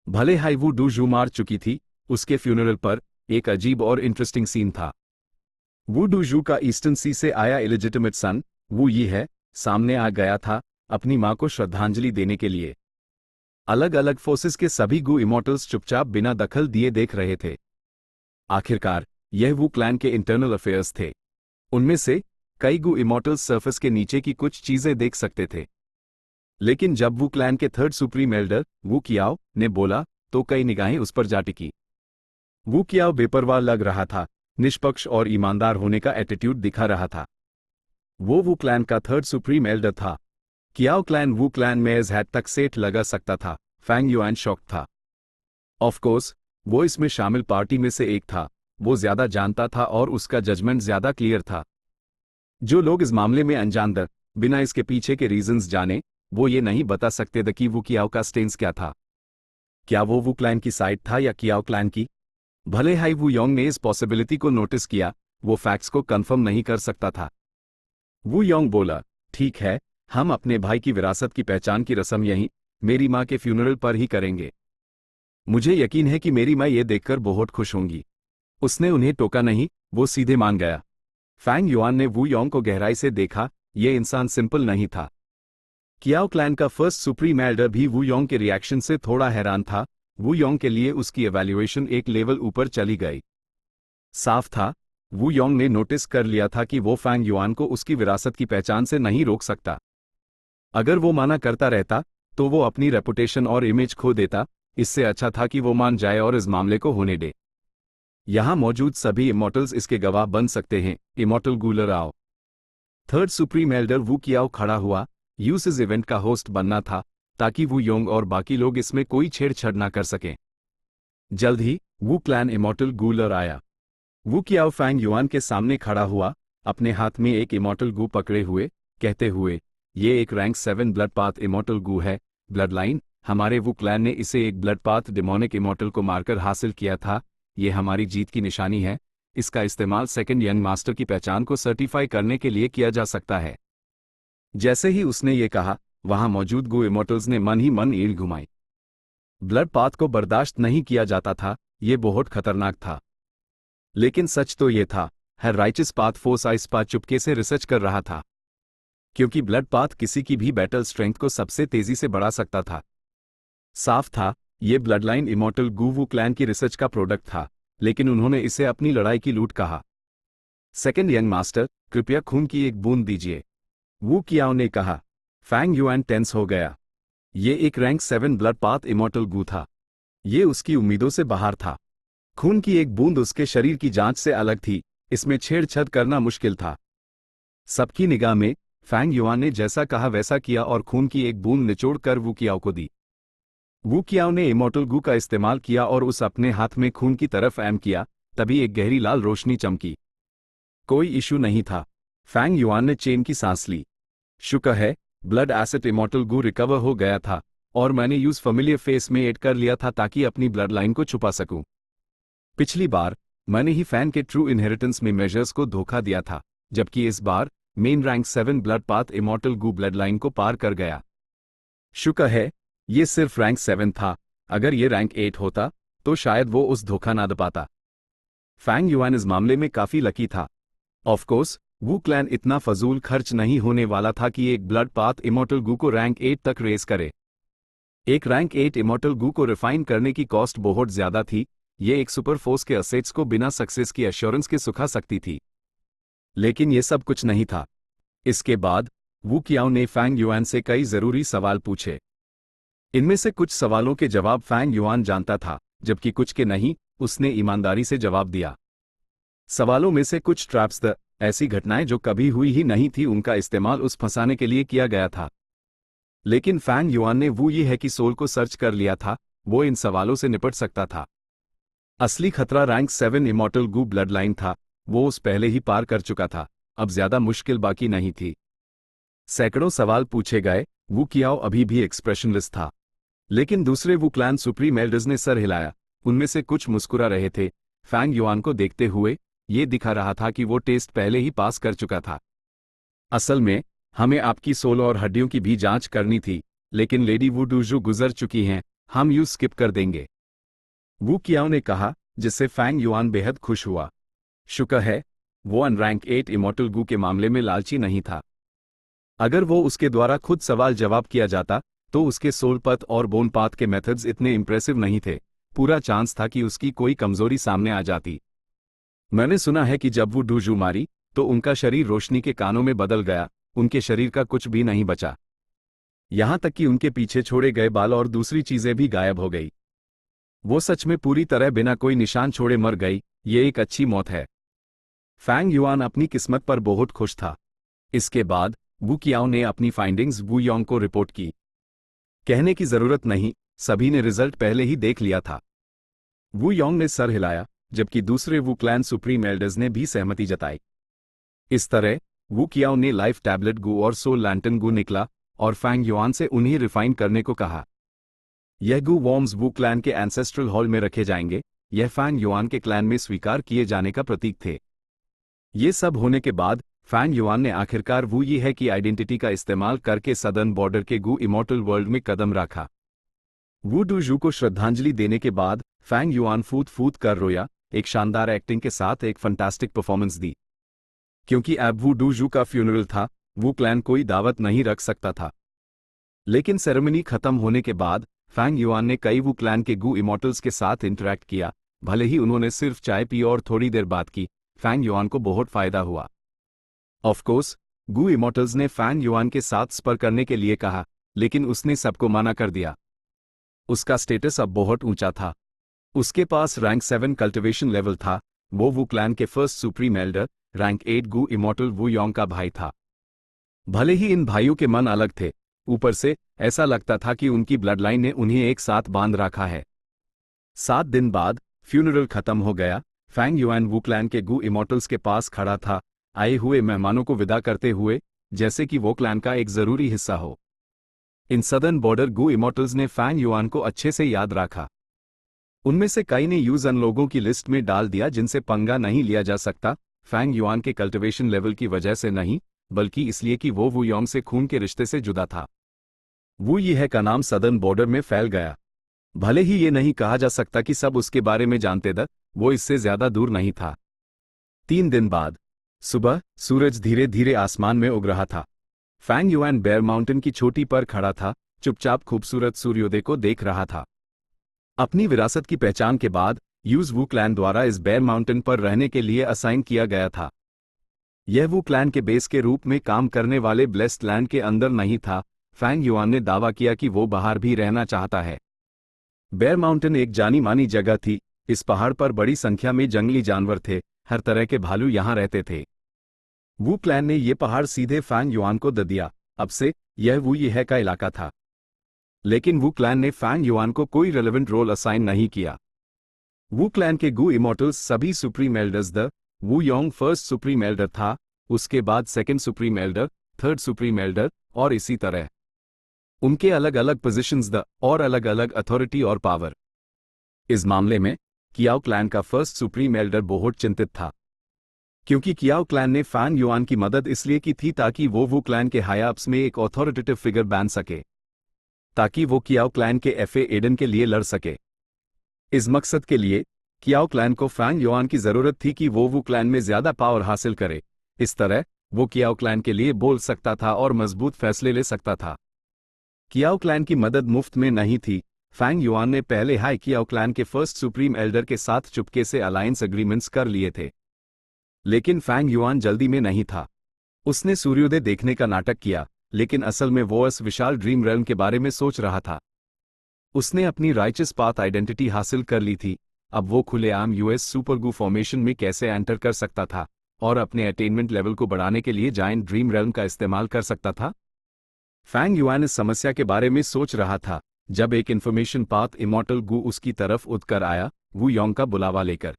भले हाई वू डूजू मार चुकी थी, उसके फ्यूनरल पर एक अजीब और इंटरेस्टिंग सीन था। वू डूजू का ईस्टर्न सी से आया इलिजिटिमेट सन वू ये है सामने आ गया था अपनी मां को श्रद्धांजलि देने के लिए। अलग अलग फोर्सेस के सभी गू इमॉर्टल्स चुपचाप बिना दखल दिए देख रहे थे। आखिरकार यह वू क्लैन के इंटरनल अफेयर्स थे। उनमें से कई गु इमॉर्टल्स सरफेस के नीचे की कुछ चीजें देख सकते थे। लेकिन जब वू क्लैन के थर्ड सुप्रीम एल्डर वू कियाओ ने बोला तो कई निगाहें उस पर जा टिकी। वू कियाओ बेपरवाह लग रहा था, निष्पक्ष और ईमानदार होने का एटीट्यूड दिखा रहा था। वो वू क्लैन का थर्ड सुप्रीम एल्डर था। कियाओ क्लैन वू क्लैन में एज हैड तक सेठ लगा सकता था। फैंग युआन शॉक था। ऑफ कोर्स वो इसमें शामिल पार्टी में से एक था, वो ज्यादा जानता था और उसका जजमेंट ज्यादा क्लियर था। जो लोग इस मामले में अनजान थे, बिना इसके पीछे के रीजंस जाने, वो ये नहीं बता सकते थे कि वू कियाओ का स्टेंस क्या था। क्या वो वू क्लैन की साइड था या कियाओ क्लैन की? भले हाई वू योंग ने इस पॉसिबिलिटी को नोटिस किया, वो फैक्ट्स को कंफर्म नहीं कर सकता था। वू योंग बोला, ठीक है, हम अपने भाई की विरासत की पहचान की रस्म यहीं मेरी माँ के फ्यूनरल पर ही करेंगे। मुझे यकीन है कि मेरी माँ ये देखकर बहुत खुश होंगी। उसने उन्हें टोका नहीं, वो सीधे मान गया। फैंग युआन ने वू योंग को गहराई से देखा, ये इंसान सिंपल नहीं था। कियाओ क्लैन का फर्स्ट सुप्रीम एल्डर भी वू योंग के रिएक्शन से थोड़ा हैरान था। वू योंग के लिए उसकी एवैल्यूएशन एक लेवल ऊपर चली गई। साफ था, वू योंग ने नोटिस कर लिया था कि वो फैंग युआन को उसकी विरासत की पहचान से नहीं रोक सकता। अगर वो माना करता रहता तो वो अपनी रेपुटेशन और इमेज खो देता। इससे अच्छा था कि वो मान जाए और इस मामले को होने दे। यहां मौजूद सभी इमॉर्टल्स इसके गवाह बन सकते हैं। इमॉर्टल गूलर आओ। थर्ड सुप्रीम एल्डर वू कियाओ खड़ा हुआ। यूस इस इवेंट का होस्ट बनना था ताकि वू योंग और बाकी लोग इसमें कोई छेड़छाड़ ना कर सकें। जल्द ही वू क्लैन इमॉर्टल गूलर आया। वू कियाओ फैंग युआन के सामने खड़ा हुआ, अपने हाथ में एक इमॉर्टल गू पकड़े हुए, कहते हुए, ये एक रैंक 7 ब्लड पाथ इमॉर्टल गू है। ब्लड लाइन, हमारे वू क्लैन ने इसे एक ब्लड पाथ डिमोनिक इमॉर्टल को मारकर हासिल किया था। ये हमारी जीत की निशानी है। इसका इस्तेमाल सेकंड यंग मास्टर की पहचान को सर्टिफाई करने के लिए किया जा सकता है। जैसे ही उसने ये कहा, वहां मौजूद गो इमॉर्टल्स ने मन ही मन ईंट घुमाई। ब्लड पाथ को बर्दाश्त नहीं किया जाता था, ये बहुत खतरनाक था। लेकिन सच तो ये था, हर राइचस पाथ फोर्स इस पर चुपके से रिसर्च कर रहा था, क्योंकि ब्लड पाथ किसी की भी बैटल स्ट्रेंथ को सबसे तेजी से बढ़ा सकता था। साफ था, ये ब्लड लाइन इमॉर्टल गू वू क्लैन की रिसर्च का प्रोडक्ट था, लेकिन उन्होंने इसे अपनी लड़ाई की लूट कहा। सेकेंड यंग मास्टर, कृपया खून की एक बूंद दीजिए, वू कियाओ ने कहा। फैंग युआन टेंस हो गया। ये एक रैंक 7 ब्लड पाथ इमॉर्टल गू था। ये उसकी उम्मीदों से बाहर था। खून की एक बूंद उसके शरीर की जांच से अलग थी, इसमें छेड़छाड़ करना मुश्किल था। सबकी निगाह में फैंग युआन ने जैसा कहा वैसा किया और खून की एक बूंद निचोड़ कर वू कियाओ को दी। वू कियाओ ने इमॉर्टल गू का इस्तेमाल किया और उस अपने हाथ में खून की तरफ एम किया। तभी एक गहरी लाल रोशनी चमकी। कोई इशू नहीं था। फैंग युआन ने चैन की सांस ली। शुक्र है, ब्लड एसिड इमॉर्टल गू रिकवर हो गया था और मैंने यूज फेमिलियर फेस में ऐड कर लिया था ताकि अपनी ब्लड लाइन को छुपा सकूं। पिछली बार मैंने ही फैन के ट्रू इनहेरिटेंस में मेजर्स को धोखा दिया था, जबकि इस बार main rank 7 blood path immortal Gu blood line को पार कर गया। शुक्र है, ये सिर्फ रैंक 7 था। अगर ये रैंक 8 होता तो शायद वो उस धोखा ना दे पाता। फैंग युआन इस मामले में काफी लकी था। ऑफ कोर्स वू क्लैन इतना फजूल खर्च नहीं होने वाला था कि एक ब्लड पाथ इमॉर्टल गू को रैंक 8 तक रेस करे। एक रैंक 8 इमॉर्टल गू को रिफाइन करने की कॉस्ट बहुत ज्यादा थी। ये एक सुपर फोर्स के असेट्स को बिना सक्सेस की एश्योरेंस के सुखा सकती थी। लेकिन ये सब कुछ नहीं था। इसके बाद वू कियाओ ने फैंग युआन से कई जरूरी सवाल पूछे। इनमें से कुछ सवालों के जवाब फैंग युआन जानता था, जबकि कुछ के नहीं। उसने ईमानदारी से जवाब दिया। सवालों में से कुछ ट्रैप्स द ऐसी घटनाएं जो कभी हुई ही नहीं थी, उनका इस्तेमाल उस फंसाने के लिए किया गया था। लेकिन फैंग युआन ने वो ये है कि सोल को सर्च कर लिया था, वो इन सवालों से निपट सकता था। असली खतरा rank 7 immortal Gu blood line था, वो उस पहले ही पार कर चुका था। अब ज्यादा मुश्किल बाकी नहीं थी। सैकड़ों सवाल पूछे गए। वू कियाओ अभी भी एक्सप्रेशनलेस था, लेकिन दूसरे वू क्लैन सुप्रीम एल्डर्स ने सर हिलाया। उनमें से कुछ मुस्कुरा रहे थे। फैंग युआन को देखते हुए ये दिखा रहा था कि वो टेस्ट पहले ही पास कर चुका था। असल में हमें आपकी सोल और हड्डियों की भी जांच करनी थी, लेकिन लेडी वू डूजू गुजर चुकी हैं, हम यूज स्किप कर देंगे, वू कियाओ ने कहा, जिससे फैंग युआन बेहद खुश हुआ। शुक्र है, वो अनरैंक 8 इमॉर्टल गू के मामले में लालची नहीं था। अगर वो उसके द्वारा खुद सवाल जवाब किया जाता तो उसके सोल पथ और बोन पाथ के मेथड्स इतने इंप्रेसिव नहीं थे। पूरा चांस था कि उसकी कोई कमजोरी सामने आ जाती। मैंने सुना है कि जब वो डूजू मारी तो उनका शरीर रोशनी के कानों में बदल गया, उनके शरीर का कुछ भी नहीं बचा। यहां तक कि उनके पीछे छोड़े गए बाल और दूसरी चीजें भी गायब हो गई। वो सच में पूरी तरह बिना कोई निशान छोड़े मर गई। ये एक अच्छी मौत है। फैंग युआन अपनी किस्मत पर बहुत खुश था। इसके बाद वू कियाओ ने अपनी फाइंडिंग्स वू योंग को रिपोर्ट की। कहने की जरूरत नहीं, सभी ने रिजल्ट पहले ही देख लिया था। वू योंग ने सर हिलाया, जबकि दूसरे वू क्लैन सुप्रीम एल्डर्स ने भी सहमति जताई। इस तरह वू कियाओ ने लाइफ टैबलेट गू और सोल लैंटन गू निकला और फैंग युआन से उन्हें रिफाइन करने को कहा। यह गू वॉर्म्स वू क्लैन के एंसेस्ट्रल हॉल में रखे जाएंगे। यह फैंग युआन के क्लैन में स्वीकार किए जाने का प्रतीक थे। ये सब होने के बाद फैंग युआन ने आखिरकार वू ये है कि आइडेंटिटी का इस्तेमाल करके सदर्न बॉर्डर के गू इमॉर्टल वर्ल्ड में कदम रखा। वू डूजू को श्रद्धांजलि देने के बाद फैंग युआन फूट फूट कर रोया, एक शानदार एक्टिंग के साथ एक फंटास्टिक परफॉर्मेंस दी। क्योंकि अब वू डूजू का फ्यूनरल था, वू क्लैन कोई दावत नहीं रख सकता था। लेकिन सेरेमनी खत्म होने के बाद फैंग युआन ने कई वू क्लैन के गू इमॉर्टल्स के साथ इंटरैक्ट किया। भले ही उन्होंने सिर्फ चाय पी और थोड़ी देर बात की, फैंग युआन को बहुत फायदा हुआ। ऑफ कोर्स गू इमॉर्टल्स ने फैंग युआन के साथ स्पर करने के लिए कहा, लेकिन उसने सबको मना कर दिया। उसका स्टेटस अब बहुत ऊंचा था। उसके पास रैंक 7 कल्टिवेशन लेवल था। वो वू क्लैन के first supreme Elder, rank 8 Gu immortal वू योंग का भाई था। भले ही इन भाइयों के मन अलग थे, ऊपर से ऐसा लगता था कि उनकी ब्लड लाइन ने उन्हें एक साथ बांध रखा है। 7 दिन बाद फ्यूनरल खत्म हो गया। फैंग युआन वू क्लैन के गू इमॉर्टल्स के पास खड़ा था, आए हुए मेहमानों को विदा करते हुए, जैसे कि वो क्लैन का एक जरूरी हिस्सा हो। In southern border Gu immortals ने फैंग युआन को अच्छे से याद रखा। उनमें से कई ने यूजन लोगों की लिस्ट में डाल दिया जिनसे पंगा नहीं लिया जा सकता, फैंग युआन के कल्टिवेशन लेवल की वजह से नहीं, बल्कि इसलिए कि वो वू योंग से खून के रिश्ते से जुदा था। वू यीहे का नाम सदर्न बॉर्डर में फैल गया। भले ही ये नहीं कहा जा सकता कि सब उसके बारे में जानते थे, वो इससे ज्यादा दूर नहीं था। 3 दिन बाद सुबह सूरज धीरे धीरे आसमान में उग रहा था। फैंग युआन बेयर माउंटेन की चोटी पर खड़ा था, चुपचाप खूबसूरत सूर्योदय को देख रहा था। अपनी विरासत की पहचान के बाद यूज वू क्लैन द्वारा इस बेयर माउंटेन पर रहने के लिए असाइन किया गया था। यह वू क्लैन के बेस के रूप में काम करने वाले ब्लेस्ड लैंड के अंदर नहीं था। फैंग युआन ने दावा किया कि वो बाहर भी रहना चाहता है। बेयर माउंटेन एक जानी मानी जगह थी। इस पहाड़ पर बड़ी संख्या में जंगली जानवर थे, हर तरह के भालू यहां रहते थे। वू क्लैन ने ये पहाड़ सीधे फैंग युआन को दे दिया। अब से यह वू यीहे का इलाका था। लेकिन वू क्लैन ने फैंग युआन को कोई रेलेवेंट रोल असाइन नहीं किया। वू क्लैन के गू इमॉर्टल्स सभी supreme elders the Wu Yong first supreme elder था, उसके बाद second supreme elder, third supreme elder और इसी तरह। उनके अलग अलग पोजीशंस द और अलग अलग अथॉरिटी और पावर। इस मामले में कियाओ क्लैन का फर्स्ट सुप्रीम एल्डर बहुत चिंतित था, क्योंकि कियाओ क्लैन ने फैंग युआन की मदद इसलिए की थी ताकि वो वू क्लैन के हाई अप्स में एक अथॉरिटेटिव फिगर बन सके, ताकि वो कियाओ क्लैन के एफए एडन के लिए लड़ सके। इस मकसद के लिए कियाओ क्लैन को फैंग युआन की जरूरत थी कि वो वू क्लैन में ज्यादा पावर हासिल करे। इस तरह वो कियाओ क्लैन के लिए बोल सकता था और मजबूत फैसले ले सकता था। कियाओ क्लैन की मदद मुफ्त में नहीं थी। फैंग युआन ने पहले हाई कियाओ क्लैन के फर्स्ट सुप्रीम एल्डर के साथ चुपके से अलायंस एग्रीमेंट्स कर लिए थे। लेकिन फैंग युआन जल्दी में नहीं था। उसने सूर्योदय देखने का नाटक किया, लेकिन असल में वो इस विशाल ड्रीम रेल्म के बारे में सोच रहा था। उसने अपनी राइचस पाथ आइडेंटिटी हासिल कर ली थी। अब वो खुलेआम यूएस सुपरगू फॉर्मेशन में कैसे एंटर कर सकता था और अपने अटेनमेंट लेवल को बढ़ाने के लिए जायंट ड्रीम रेल्म का इस्तेमाल कर सकता था। फैंग युआन इस समस्या के बारे में सोच रहा था जब एक इन्फॉर्मेशन पाथ इमॉर्टल गू उसकी तरफ उड़कर आया, वू योंग का बुलावा लेकर।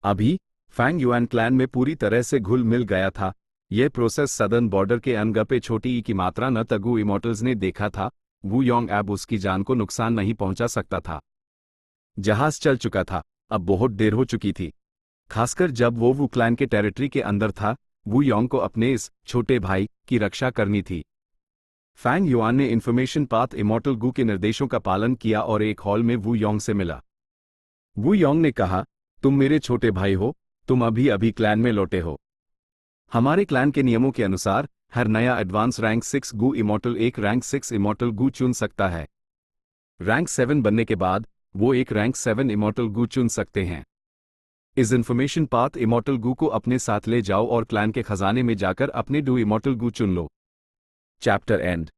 अभी फैंग युआन क्लैन में पूरी तरह से घुल मिल गया था। यह प्रोसेस सदर्न बॉर्डर के अनग पे छोटी ई की मात्रा न तगू इमॉर्टल्स ने देखा था। वू योंग अब उसकी जान को नुकसान नहीं पहुंचा सकता था। जहाज चल चुका था, अब बहुत देर हो चुकी थी, खासकर जब वो वू क्लैन के टेरिटरी के अंदर था। वू योंग को अपने इस छोटे भाई की रक्षा करनी थी। फैंग युआन ने इन्फॉर्मेशन पाथ इमॉर्टल गू के निर्देशों का पालन किया और एक हॉल में वू योंग से मिला। वू योंग ने कहा, तुम मेरे छोटे भाई हो, तुम अभी अभी क्लैन में लौटे हो। हमारे क्लैन के नियमों के अनुसार हर नया एडवांस रैंक 6 गू इमॉर्टल एक रैंक 6 इमॉर्टल गू चुन सकता है। रैंक 7 बनने के बाद वो एक रैंक 7 इमॉर्टल गू चुन सकते हैं। इस इन्फॉर्मेशन पाथ इमॉर्टल गू को अपने साथ ले जाओ और क्लैन के खजाने में जाकर अपने डू इमॉर्टल गू चुन लो। Chapter and.